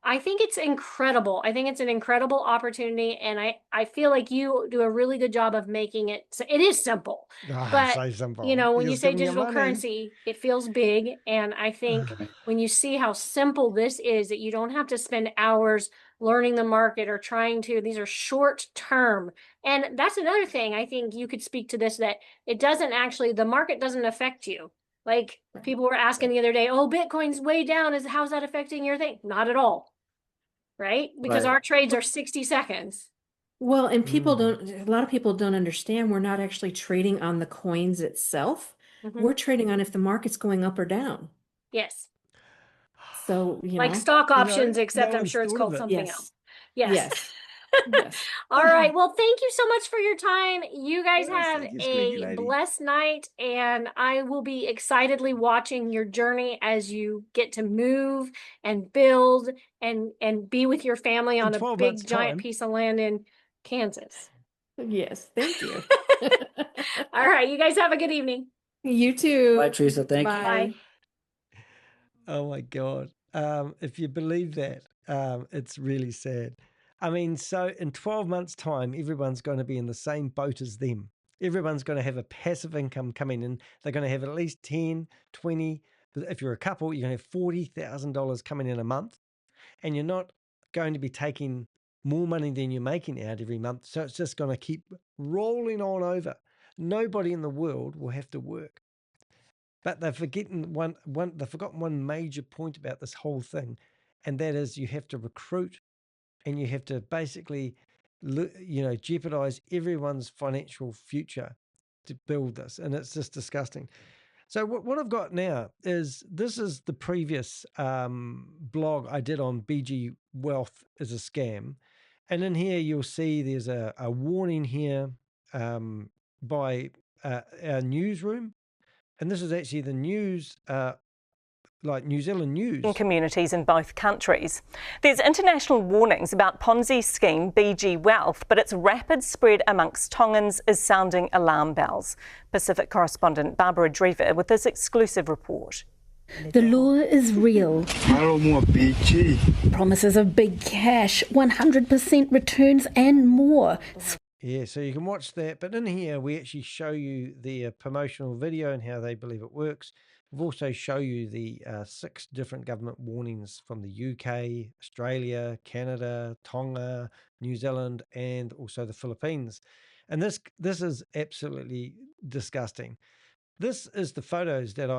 Speaker 3: I think it's incredible. I think it's an incredible opportunity, and I feel like you do a really good job of making it. So it is simple,
Speaker 1: Ah,
Speaker 3: but
Speaker 1: so simple.
Speaker 3: when
Speaker 1: You're
Speaker 3: you say
Speaker 1: giving your
Speaker 3: digital
Speaker 1: money.
Speaker 3: currency, it feels big, and I think
Speaker 4: Right.
Speaker 3: when you see how simple this is, that you don't have to spend hours learning the market or these are short term. And that's another thing I think you could speak to this, that the market doesn't affect you. Like people were asking the other day, oh, Bitcoin's way down. How's that affecting your thing? Not at all. Right? Because
Speaker 4: Right.
Speaker 3: our trades are 60 seconds.
Speaker 5: Well, and
Speaker 1: Mm.
Speaker 5: a lot of people don't understand we're not actually trading on the coins itself.
Speaker 3: Mhm.
Speaker 5: We're trading on if the market's going up or down.
Speaker 3: Yes.
Speaker 5: So,
Speaker 3: Like stock options, except
Speaker 1: no
Speaker 3: I'm
Speaker 1: one's
Speaker 3: sure it's
Speaker 1: thought of
Speaker 3: called
Speaker 1: it.
Speaker 3: something
Speaker 5: yes,
Speaker 3: else. Yes.
Speaker 5: yes, yes.
Speaker 3: All right. Well, thank you so much for your time. You guys
Speaker 1: Oh,
Speaker 3: have
Speaker 1: thank you, squeaky
Speaker 3: a
Speaker 1: lady.
Speaker 3: blessed night, and I will be excitedly watching your journey as you get to move and build and be with your family
Speaker 1: In
Speaker 3: on a
Speaker 1: 12
Speaker 3: big
Speaker 1: months'
Speaker 3: giant
Speaker 1: time.
Speaker 3: piece of land in Kansas.
Speaker 5: Yes, thank you.
Speaker 3: All right. You guys have a good evening.
Speaker 5: You too.
Speaker 4: Bye, Teresa. Thank you.
Speaker 5: Bye.
Speaker 1: Oh my God. If you believe that, it's really sad. I mean, so in 12 months' time, everyone's going to be in the same boat as them. Everyone's going to have a passive income coming in. They're going to have at least 10, 20. But if you're a couple, you're going to have $40,000 coming in a month. And you're not going to be taking more money than you're making out every month. So it's just going to keep rolling on over. Nobody in the world will have to work. But they've forgotten one major point about this whole thing, and that is you have to recruit, and you have to basically, jeopardize everyone's financial future to build this, and it's just disgusting. So what I've got now is this is the previous blog I did on BG Wealth is a scam, and in here you'll see there's a warning here by our newsroom. And this is actually the news, like New Zealand news.
Speaker 6: In communities in both countries. There's international warnings about Ponzi scheme BG Wealth, but its rapid spread amongst Tongans is sounding alarm bells. Pacific correspondent Barbara Drever with this exclusive report.
Speaker 7: The lure is real.
Speaker 8: I don't want BG.
Speaker 7: Promises of big cash, 100% returns and more.
Speaker 1: Yeah, so you can watch that. But in here, we actually show you the promotional video and how they believe it works. We've also show you the 6 different government warnings from the UK, Australia, Canada, Tonga, New Zealand, and also the Philippines. And this is absolutely disgusting. This is the photos that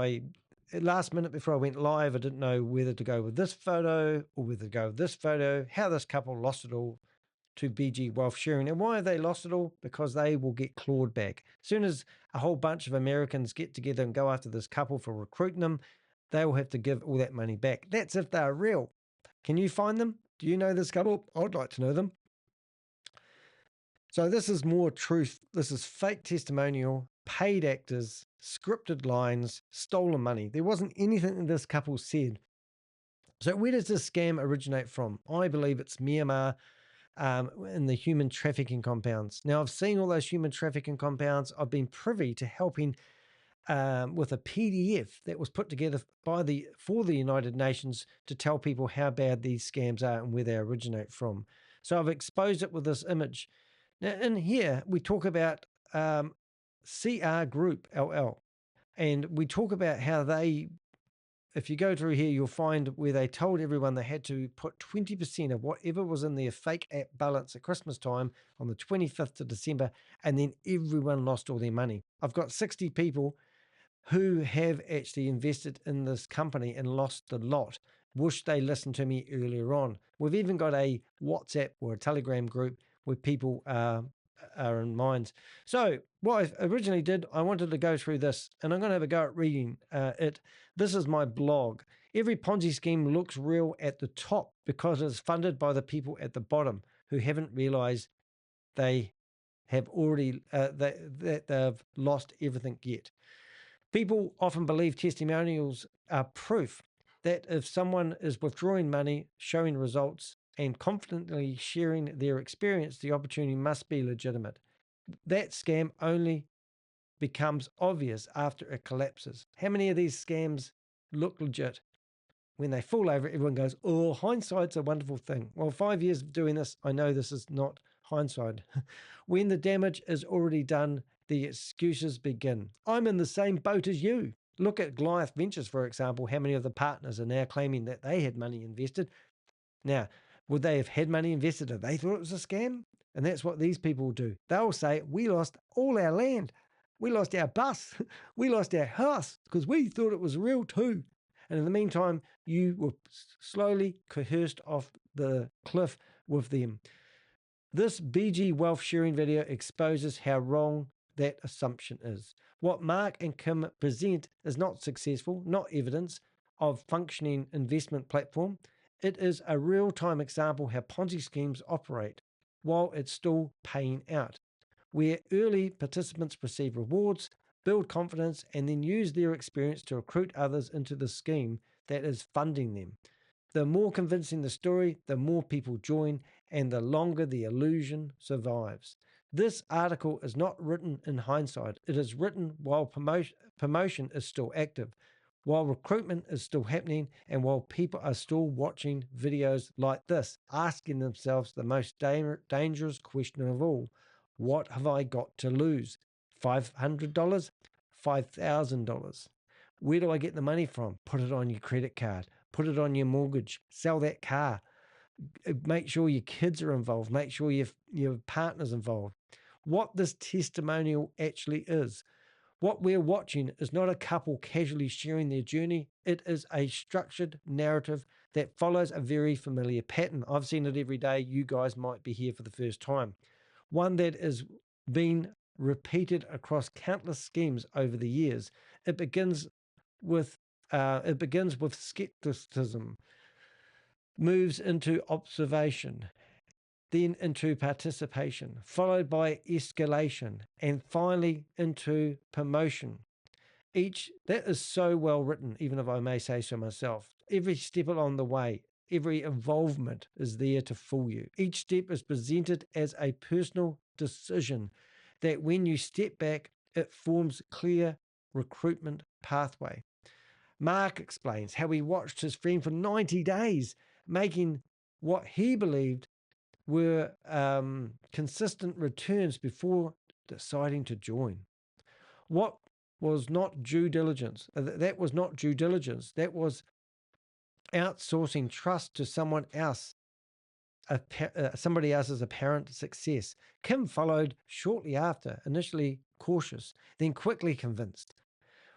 Speaker 1: last minute before I went live, I didn't know whether to go with this photo or whether to go with this photo, how this couple lost it all to BG Wealth Sharing. And why have they lost it all? Because they will get clawed back. As soon as a whole bunch of Americans get together and go after this couple for recruiting them, they will have to give all that money back. That's if they're real. Can you find them? Do you know this couple? I'd like to know them. So this is more truth. This is fake testimonial, paid actors, scripted lines, stolen money. There wasn't anything this couple said. So where does this scam originate from? I believe it's Myanmar, in the human trafficking compounds. Now, I've seen all those human trafficking compounds. I've been privy to helping with a PDF that was put together for the United Nations to tell people how bad these scams are and where they originate from. So I've exposed it with this image. Now, in here, we talk about CR Group LL, and we talk about how they, if you go through here, you'll find where they told everyone they had to put 20% of whatever was in their fake app balance at Christmas time on the 25th of December, and then everyone lost all their money. I've got 60 people who have actually invested in this company and lost the lot. Wish they listened to me earlier on. We've even got a WhatsApp or a Telegram group where people are in minds. So what I originally did, I wanted to go through this, and I'm going to have a go at reading it. This is my blog. Every Ponzi scheme looks real at the top because it's funded by the people at the bottom who haven't realized they have already that they've lost everything yet. People often believe testimonials are proof that if someone is withdrawing money, showing results, and confidently sharing their experience, the opportunity must be legitimate. That scam only becomes obvious after it collapses. How many of these scams look legit? When they fall over, everyone goes, oh, hindsight's a wonderful thing. Well, 5 years of doing this, I know this is not hindsight. When the damage is already done, the excuses begin. I'm in the same boat as you. Look at Goliath Ventures, for example. How many of the partners are now claiming that they had money invested? Now, would they have had money invested if they thought it was a scam? And that's what these people do. They'll say, we lost all our land. We lost our bus. We lost our house because we thought it was real too. And in the meantime, you were slowly coerced off the cliff with them. This BG wealth sharing video exposes how wrong that assumption is. What Mark and Kim present is not successful, not evidence of functioning investment platform. It is a real-time example how Ponzi schemes operate while it's still paying out, where early participants receive rewards, build confidence, and then use their experience to recruit others into the scheme that is funding them. The more convincing the story, the more people join, and the longer the illusion survives. This article is not written in hindsight. It is written while promotion is still active, while recruitment is still happening, and while people are still watching videos like this, asking themselves the most dangerous question of all. What have I got to lose? $500? $5,000? Where do I get the money from? Put it on your credit card. Put it on your mortgage. Sell that car. Make sure your kids are involved. Make sure your partner's involved. What this testimonial actually is. What we're watching is not a couple casually sharing their journey. It is a structured narrative that follows a very familiar pattern. I've seen it every day. You guys might be here for the first time. One that is being repeated across countless schemes over the years. It begins with skepticism, moves into observation, then into participation, followed by escalation, and finally into promotion. That is so well written, even if I may say so myself. Every step along the way, every involvement is there to fool you. Each step is presented as a personal decision that when you step back, it forms a clear recruitment pathway. Mark explains how he watched his friend for 90 days, making what he believed were consistent returns before deciding to join. What was not due diligence? That was not due diligence. That was outsourcing trust to someone else, somebody else's apparent success. Kim followed shortly after, initially cautious, then quickly convinced.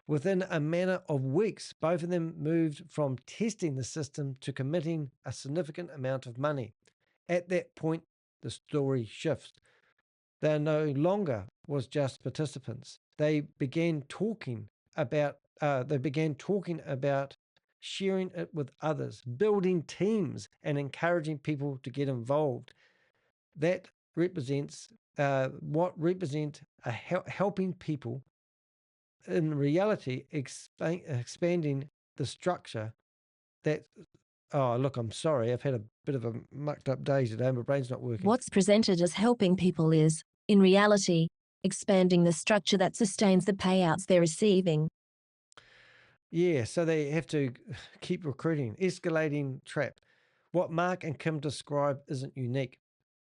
Speaker 1: Within a matter of weeks, both of them moved from testing the system to committing a significant amount of money. At that point, the story shifts. They no longer was just participants. They began talking about sharing it with others, building teams, and encouraging people to get involved. That represents what represent helping people, in reality expanding the structure that, oh, look, I'm sorry, I've had a bit of a mucked up day today, my brain's not working.
Speaker 2: What's presented as helping people is, in reality, expanding the structure that sustains the payouts they're receiving.
Speaker 1: Yeah, so they have to keep recruiting. Escalating trap. What Mark and Kim describe isn't unique.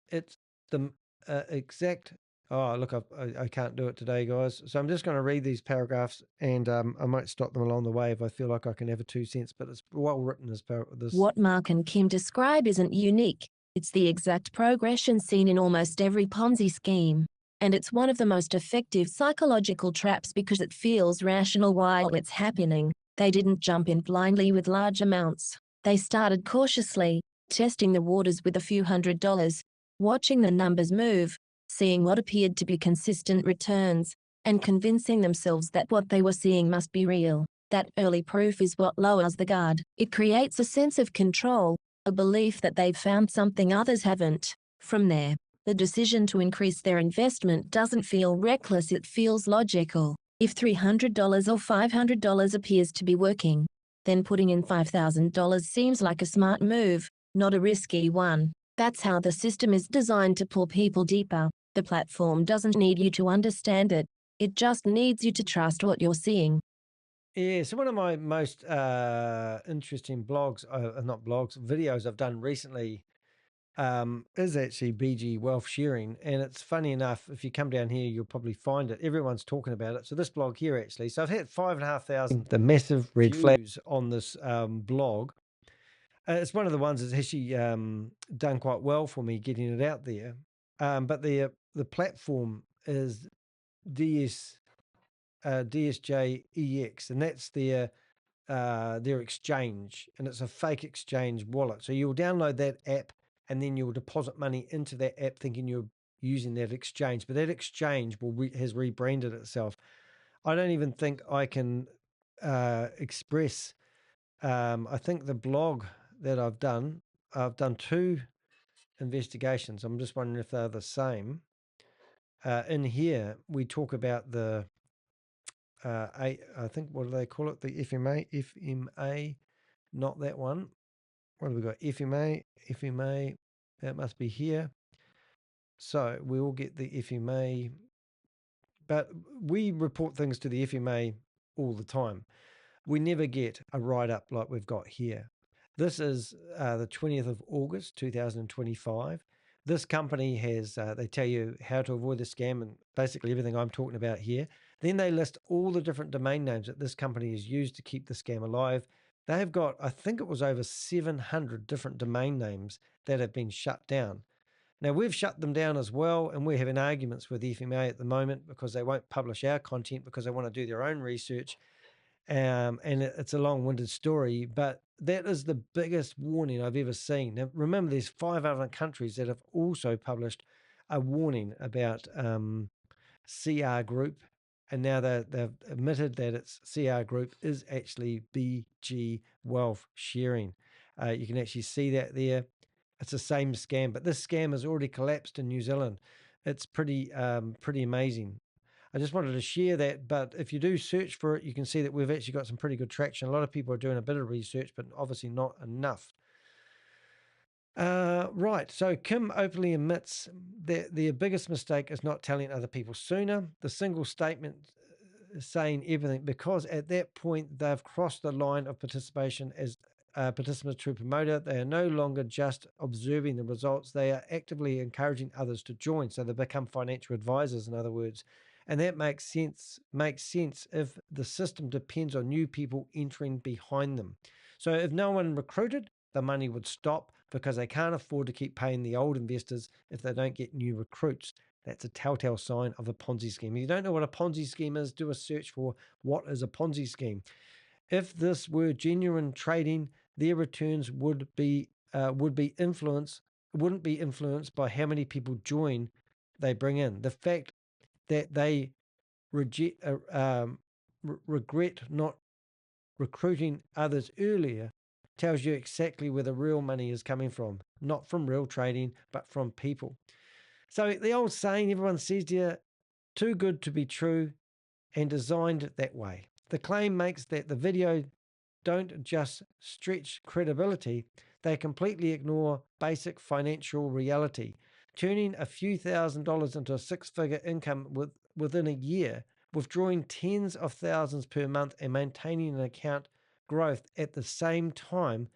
Speaker 1: It's the exact. Oh, look, I can't do it today, guys. So I'm just going to read these paragraphs, and I might stop them along the way if I feel like I can have a 2 cents. But it's well written. This.
Speaker 2: What Mark and Kim describe isn't unique. It's the exact progression seen in almost every Ponzi scheme. And it's one of the most effective psychological traps because it feels rational while it's happening. They didn't jump in blindly with large amounts. They started cautiously, testing the waters with a few $100s, watching the numbers move, seeing what appeared to be consistent returns, and convincing themselves that what they were seeing must be real. That early proof is what lowers the guard. It creates a sense of control, a belief that they've found something others haven't. From there, the decision to increase their investment doesn't feel reckless, it feels logical. If $300 or $500 appears to be working, then putting in $5,000 seems like a smart move, not a risky one. That's how the system is designed to pull people deeper. The platform doesn't need you to understand it. It just needs you to trust what you're seeing.
Speaker 1: Yeah, so one of my most interesting videos I've done recently is actually BG Wealth Sharing. And it's funny enough, if you come down here, you'll probably find it. Everyone's talking about it. So this blog here, actually. So I've had 5,500, the massive red flags on this blog. It's one of the ones that's actually done quite well for me getting it out there. But the platform is DSJEX, and that's their exchange, and it's a fake exchange wallet. So you'll download that app, and then you'll deposit money into that app thinking you're using that exchange, but that exchange has rebranded itself. I don't even think I can express. I think the blog that I've done 2 investigations. I'm just wondering if they're the same. In here, we talk about the I think, what do they call it? The FMA, not that one. What have we got? FMA, that must be here. So we will get the FMA, but we report things to the FMA all the time. We never get a write-up like we've got here. This is the 20th of August, 2025. This company has, they tell you how to avoid the scam and basically everything I'm talking about here. Then they list all the different domain names that this company has used to keep the scam alive. They have got, I think it was over 700 different domain names that have been shut down. Now, we've shut them down as well, and we're having arguments with FMA at the moment because they won't publish our content because they want to do their own research. And it's a long-winded story, but that is the biggest warning I've ever seen. Now, remember, there's 5 other countries that have also published a warning about CR Group, and now they've admitted that it's CR Group is actually BG Wealth Sharing. You can actually see that there. It's the same scam, but this scam has already collapsed in New Zealand. It's pretty amazing. I just wanted to share that, but if you do search for it, you can see that we've actually got some pretty good traction. A lot of people are doing a bit of research, but obviously not enough. Right, so Kim openly admits that their biggest mistake is not telling other people sooner. The single statement is saying everything, because at that point they've crossed the line of participation as participants to promoter. They are no longer just observing the results, they are actively encouraging others to join. So they become financial advisors, in other words. And that makes sense if the system depends on new people entering behind them. So if no one recruited, the money would stop because they can't afford to keep paying the old investors if they don't get new recruits. That's a telltale sign of a Ponzi scheme. If you don't know what a Ponzi scheme is, do a search for what is a Ponzi scheme. If this were genuine trading, their returns wouldn't be influenced by how many people join they bring in. The fact that they regret not recruiting others earlier tells you exactly where the real money is coming from. Not from real trading, but from people. So the old saying everyone says to you, too good to be true and designed that way. The claim makes that the video don't just stretch credibility, they completely ignore basic financial reality. Turning a few $1,000s into a six-figure income within a year, withdrawing tens of thousands per month and maintaining an account growth at the same time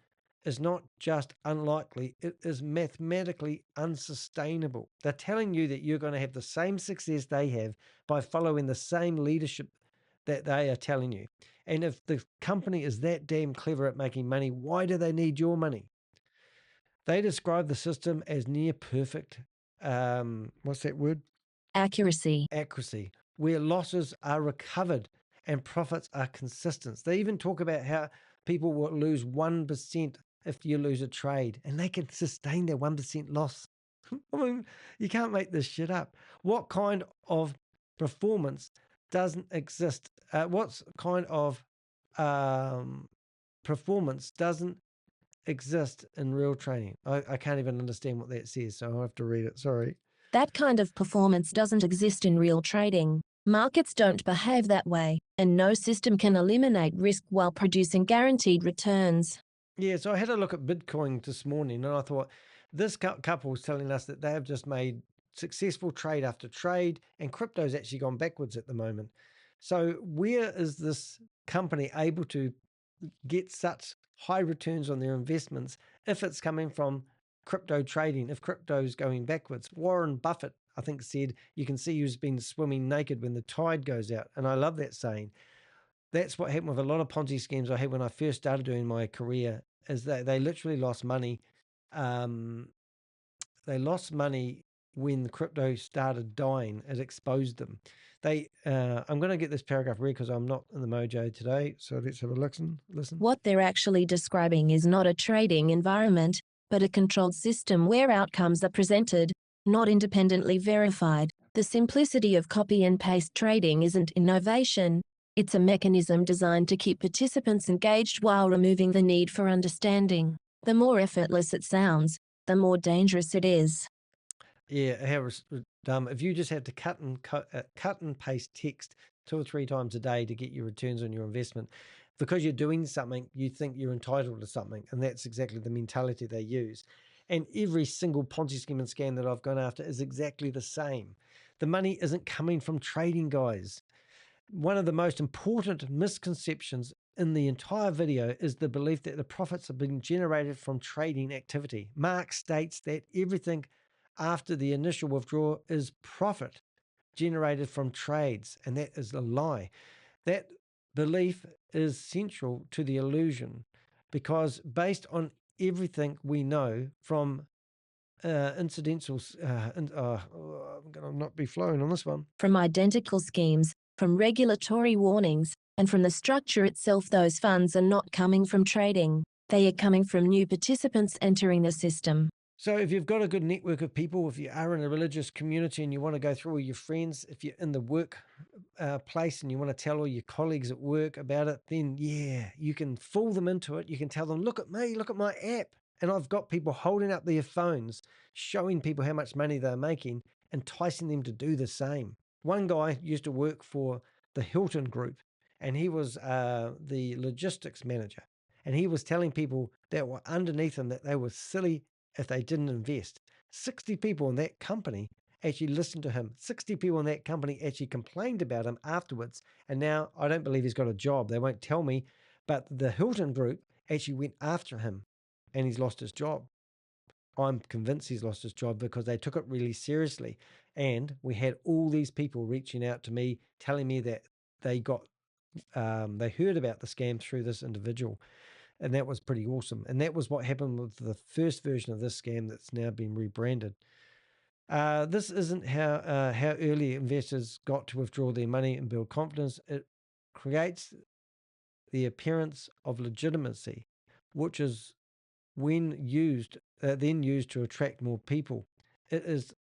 Speaker 1: is not just unlikely, it is mathematically unsustainable. They're telling you that you're going to have the same success they have by following the same leadership that they are telling you. And if the company is that damn clever at making money, why do they need your money? They describe the system as near perfect, what's that word?
Speaker 2: Accuracy.
Speaker 1: Accuracy, where losses are recovered and profits are consistent. They even talk about how people will lose 1% if you lose a trade, and they can sustain their 1% loss. I mean, you can't make this shit up. What kind of performance doesn't exist? What kind of performance doesn't exist in real training? I can't even understand what that says, so I'll have to read it. Sorry.
Speaker 2: That kind of performance doesn't exist in real trading. Markets don't behave that way, and no system can eliminate risk while producing guaranteed returns.
Speaker 1: Yeah, so I had a look at Bitcoin this morning, and I thought this couple was telling us that they have just made successful trade after trade, and crypto's actually gone backwards at the moment. So where is this company able to get such high returns on their investments if it's coming from crypto trading, if crypto's going backwards? Warren Buffett, I think, said you can see who's been swimming naked when the tide goes out. And I love that saying. That's what happened with a lot of Ponzi schemes I had when I first started doing my career, is that they literally lost money. They lost money when the crypto started dying. It exposed them. I'm going to get this paragraph read because I'm not in the mojo today. So let's have a listen.
Speaker 2: What they're actually describing is not a trading environment, but a controlled system where outcomes are presented, not independently verified. The simplicity of copy and paste trading isn't innovation. It's a mechanism designed to keep participants engaged while removing the need for understanding. The more effortless it sounds, the more dangerous it is.
Speaker 1: Yeah, how dumb. If you just had to cut and paste text 2 or 3 times a day to get your returns on your investment, because you're doing something, you think you're entitled to something, and that's exactly the mentality they use. And every single Ponzi scheme and scam that I've gone after is exactly the same. The money isn't coming from trading, guys. One of the most important misconceptions in the entire video is the belief that the profits have been generated from trading activity. Mark states that everything after the initial withdrawal is profit generated from trades, and that is a lie. That belief is central to the illusion because based on everything we know from incidentals, I'm going to not be flowing on this one.
Speaker 2: From identical schemes, from regulatory warnings, and from the structure itself, those funds are not coming from trading. They are coming from new participants entering the system.
Speaker 1: So if you've got a good network of people, if you are in a religious community and you want to go through all your friends, if you're in the work place and you want to tell all your colleagues at work about it, then yeah, you can fool them into it. You can tell them, look at me, look at my app. And I've got people holding up their phones, showing people how much money they're making, enticing them to do the same. One guy used to work for the Hilton Group, and he was the logistics manager. And he was telling people that were underneath him that they were silly if they didn't invest. 60 people in that company actually listened to him. 60 people in that company actually complained about him afterwards. And now I don't believe he's got a job. They won't tell me. But the Hilton Group actually went after him and he's lost his job. I'm convinced he's lost his job because they took it really seriously. And we had all these people reaching out to me, telling me that they heard about the scam through this individual. And that was pretty awesome. And that was what happened with the first version of this scam that's now been rebranded. This isn't how early investors got to withdraw their money and build confidence. It creates the appearance of legitimacy, which is then used to attract more people. It is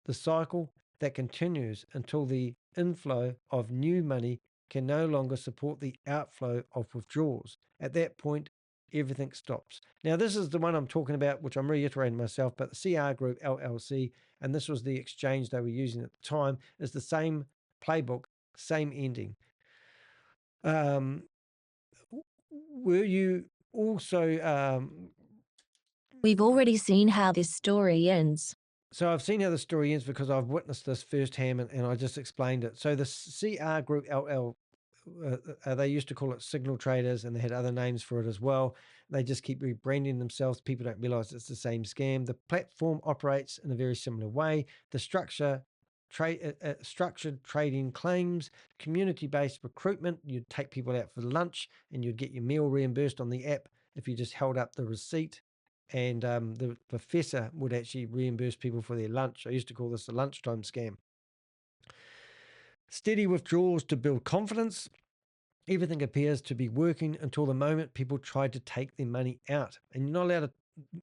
Speaker 1: the cycle that continues until the inflow of new money can no longer support the outflow of withdrawals. At that point, everything stops. Now, this is the one I'm talking about, which I'm reiterating myself, but the CR Group LLC and this was the exchange they were using at the time, is the same playbook, same ending. Were you also...
Speaker 2: We've already seen how this story ends.
Speaker 1: So I've seen how the story ends because I've witnessed this firsthand, and I just explained it. So the CR Group LL, they used to call it Signal Traders, and they had other names for it as well. They just keep rebranding themselves. People don't realize it's the same scam. The platform operates in a very similar way. The structured trading claims, community-based recruitment. You'd take people out for lunch, and you'd get your meal reimbursed on the app if you just held up the receipt. And the professor would actually reimburse people for their lunch. I used to call this a lunchtime scam. Steady withdrawals to build confidence. Everything appears to be working until the moment people try to take their money out. And you're not allowed to,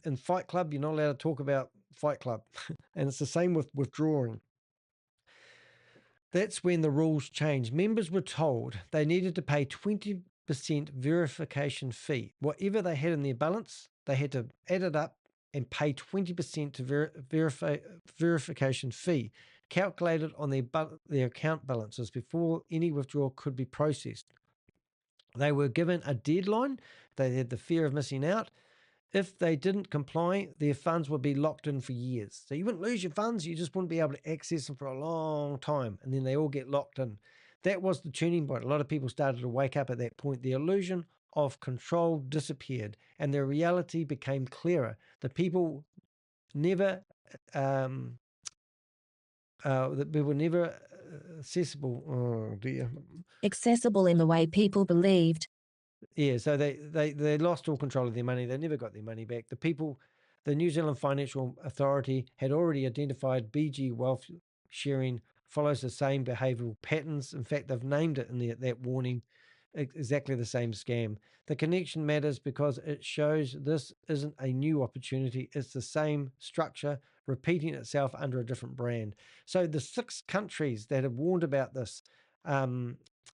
Speaker 1: in Fight Club, you're not allowed to talk about Fight Club. And it's the same with withdrawing. That's when the rules changed. Members were told they needed to pay 20% verification fee. Whatever they had in their balance, they had to add it up and pay 20% to verification fee, calculated on their account balances before any withdrawal could be processed. They were given a deadline. They had the fear of missing out. If they didn't comply, their funds would be locked in for years. So you wouldn't lose your funds, you just wouldn't be able to access them for a long time, and then they all get locked in. That was the turning point. A lot of people started to wake up at that point. The illusion of control disappeared, and the reality became clearer. The people never, accessible. Oh dear.
Speaker 2: Accessible in the way people believed.
Speaker 1: Yeah, so they lost all control of their money. They never got their money back. The New Zealand Financial Authority had already identified BG wealth sharing follows the same behavioural patterns. In fact, they've named it in that warning, exactly the same scam. The connection matters because it shows this isn't a new opportunity. It's the same structure repeating itself under a different brand. So the 6 countries that have warned about this,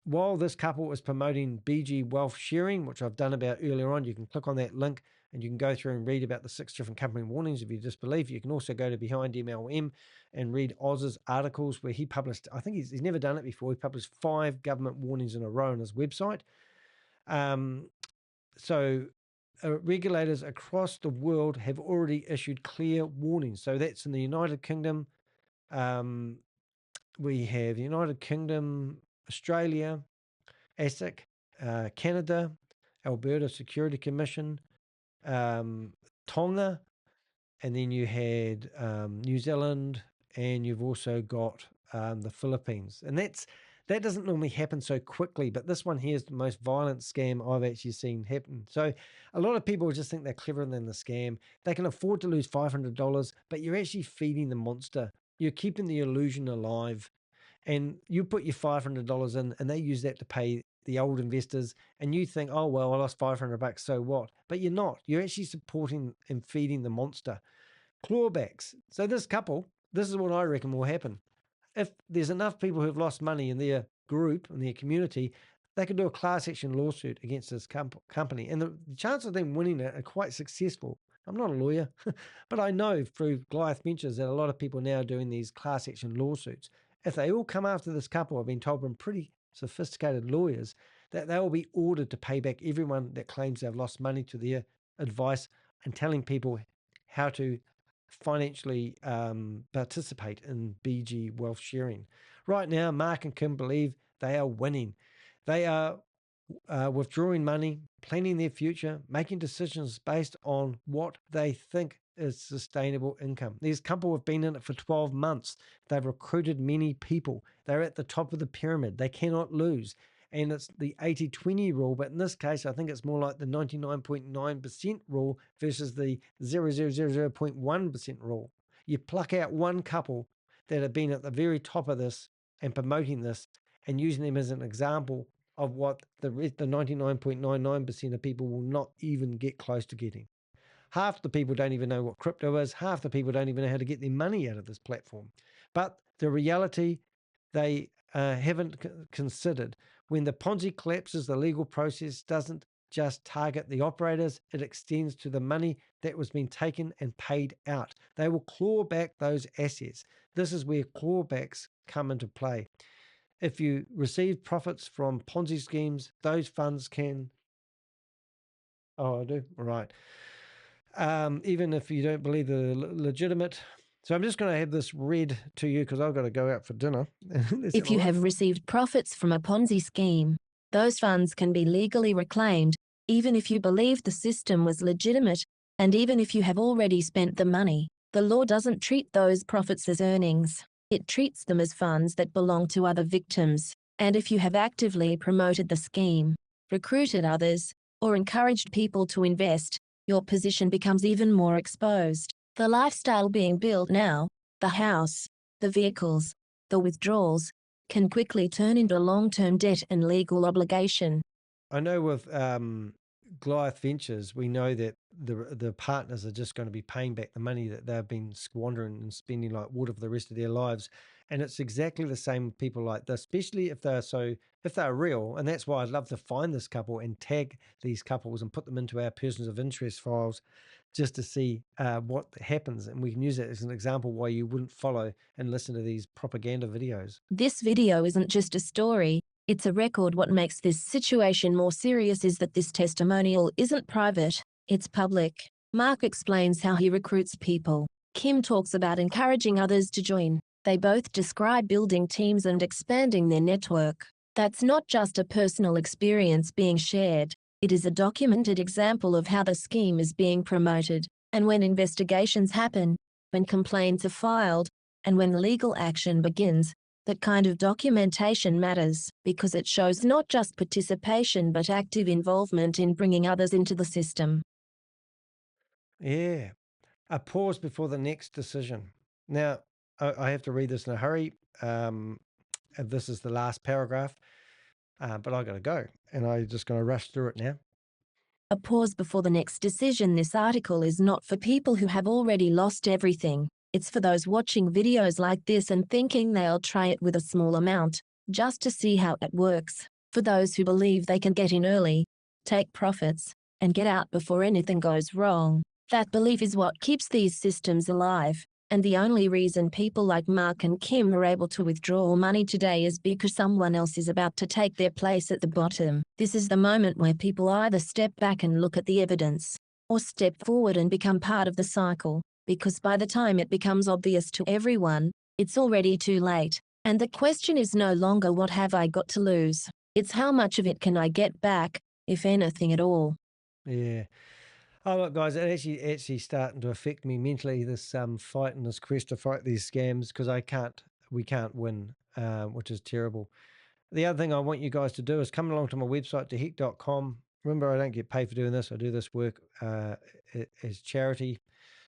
Speaker 1: while this couple was promoting BG wealth sharing, which I've done about earlier on, you can click on that link and you can go through and read about the 6 different company warnings if you disbelieve. You can also go to Behind MLM and read Oz's articles where he published, I think he's never done it before, he published 5 government warnings in a row on his website. Regulators across the world have already issued clear warnings. So that's in the United Kingdom. We have the United Kingdom, Australia, ASIC, Canada, Alberta Security Commission, Tonga, and then you had New Zealand, and you've also got the Philippines. And that doesn't normally happen so quickly, but this one here is the most violent scam I've actually seen happen. So a lot of people just think they're cleverer than the scam. They can afford to lose $500, but you're actually feeding the monster. You're keeping the illusion alive. And you put your $500 in, and they use that to pay the old investors, and you think, oh, well, I lost $500, so what? But you're not. You're actually supporting and feeding the monster. Clawbacks. So this couple, this is what I reckon will happen. If there's enough people who've lost money in their group, in their community, they could do a class action lawsuit against this company. And the chances of them winning it are quite successful. I'm not a lawyer, but I know through Goliath Ventures that a lot of people now are doing these class action lawsuits. If they all come after this couple, I've been told from pretty sophisticated lawyers, that they will be ordered to pay back everyone that claims they've lost money to their advice and telling people how to financially participate in BG wealth sharing. Right now, Mark and Kim believe they are winning. They are withdrawing money, planning their future, making decisions based on what they think is sustainable income. These couple have been in it for 12 months. They've recruited many people. They're at the top of the pyramid. They cannot lose. And it's the 80-20 rule, but in this case, I think it's more like the 99.9% rule versus the 0.1% rule. You pluck out one couple that have been at the very top of this and promoting this and using them as an example of what the 99.99% of people will not even get close to getting. Half the people don't even know what crypto is. Half the people don't even know how to get their money out of this platform. But the reality they haven't considered, when the Ponzi collapses, the legal process doesn't just target the operators. It extends to the money that was being taken and paid out. They will claw back those assets. This is where clawbacks come into play. If you receive profits from Ponzi schemes, those funds can... Oh, I do? All right. Even if you don't believe they're legitimate. So I'm just going to have this read to you because I've got to go out for dinner.
Speaker 2: If you have received profits from a Ponzi scheme, those funds can be legally reclaimed, even if you believe the system was legitimate, and even if you have already spent the money. The law doesn't treat those profits as earnings. It treats them as funds that belong to other victims. And if you have actively promoted the scheme, recruited others, or encouraged people to invest, your position becomes even more exposed. The lifestyle being built now, the house, the vehicles, the withdrawals, can quickly turn into long-term debt and legal obligation.
Speaker 1: I know with Goliath Ventures, we know that the partners are just going to be paying back the money that they've been squandering and spending like water for the rest of their lives. And it's exactly the same with people like this, especially if they're real. And that's why I'd love to find this couple and tag these couples and put them into our persons of interest files just to see what happens. And we can use it as an example why you wouldn't follow and listen to these propaganda videos.
Speaker 2: This video isn't just a story, it's a record. What makes this situation more serious is that this testimonial isn't private, it's public. Mark explains how he recruits people. Kim talks about encouraging others to join. They both describe building teams and expanding their network. That's not just a personal experience being shared. It is a documented example of how the scheme is being promoted. And when investigations happen, when complaints are filed, and when legal action begins, that kind of documentation matters because it shows not just participation but active involvement in bringing others into the system.
Speaker 1: Yeah. A pause before the next decision. Now, I have to read this in a hurry. And this is the last paragraph, but I got to go, and I'm just going to rush through it now.
Speaker 2: A pause before the next decision. This article is not for people who have already lost everything. It's for those watching videos like this and thinking they'll try it with a small amount, just to see how it works. For those who believe they can get in early, take profits, and get out before anything goes wrong. That belief is what keeps these systems alive. And the only reason people like Mark and Kim are able to withdraw money today is because someone else is about to take their place at the bottom. This is the moment where people either step back and look at the evidence, or step forward and become part of the cycle, because by the time it becomes obvious to everyone, it's already too late. And the question is no longer what have I got to lose, it's how much of it can I get back, if anything at all.
Speaker 1: Yeah. Oh, look, guys, it's actually starting to affect me mentally, this fight and this quest to fight these scams, because we can't win, which is terrible. The other thing I want you guys to do is come along to my website, theheck.com. Remember, I don't get paid for doing this. I do this work as charity,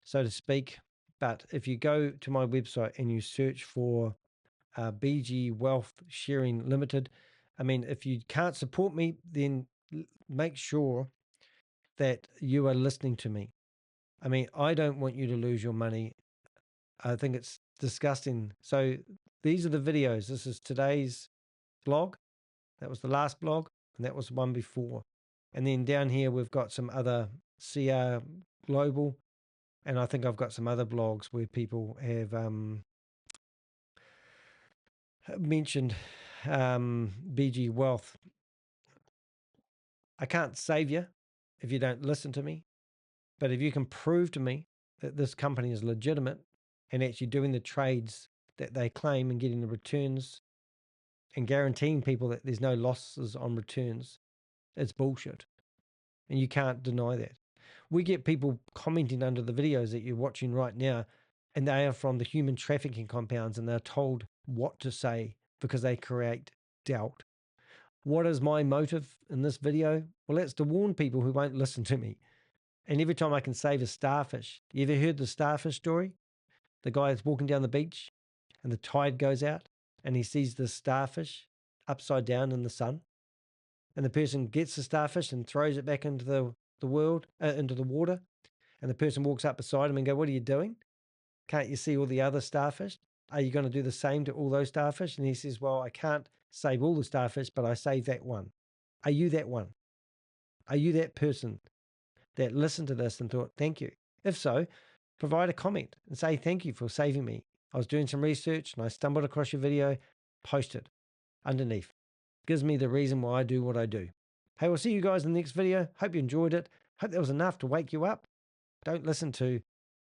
Speaker 1: so to speak. But if you go to my website and you search for BG Wealth Sharing Limited, I mean, if you can't support me, then make sure that you are listening to me. I mean, I don't want you to lose your money. I think it's disgusting. So these are the videos. This is today's blog. That was the last blog, and that was the one before. And then down here, we've got some other CR Global, and I think I've got some other blogs where people have mentioned BG Wealth. I can't save you if you don't listen to me. But if you can prove to me that this company is legitimate and actually doing the trades that they claim and getting the returns and guaranteeing people that there's no losses on returns, it's bullshit. And you can't deny that. We get people commenting under the videos that you're watching right now, and they are from the human trafficking compounds, and they're told what to say because they create doubt. What is my motive in this video? Well, it's to warn people who won't listen to me. And every time I can save a starfish. You ever heard the starfish story? The guy is walking down the beach and the tide goes out and he sees the starfish upside down in the sun. And the person gets the starfish and throws it back into the water. And the person walks up beside him and go, "What are you doing? Can't you see all the other starfish? Are you going to do the same to all those starfish?" And he says, "Well, I can't save all the starfish, but I save that one." Are you that one? Are you that person that listened to this and thought, thank you? If so, provide a comment and say, thank you for saving me. I was doing some research and I stumbled across your video. Post it underneath. Gives me the reason why I do what I do. Hey, we'll see you guys in the next video. Hope you enjoyed it. Hope that was enough to wake you up. Don't listen to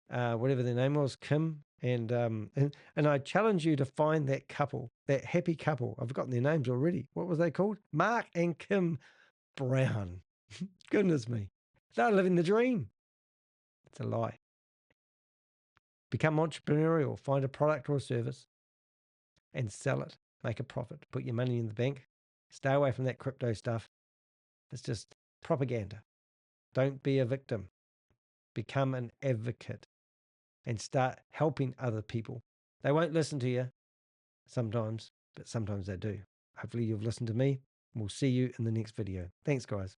Speaker 1: whatever their name was, Kim. And I challenge you to find that couple, that happy couple. I've forgotten their names already. What was they called? Mark and Kim Brown. Goodness me. They're living the dream. It's a lie. Become entrepreneurial. Find a product or a service and sell it. Make a profit. Put your money in the bank. Stay away from that crypto stuff. It's just propaganda. Don't be a victim. Become an advocate and start helping other people. They won't listen to you sometimes, but sometimes they do. Hopefully you've listened to me. We'll see you in the next video. Thanks, guys.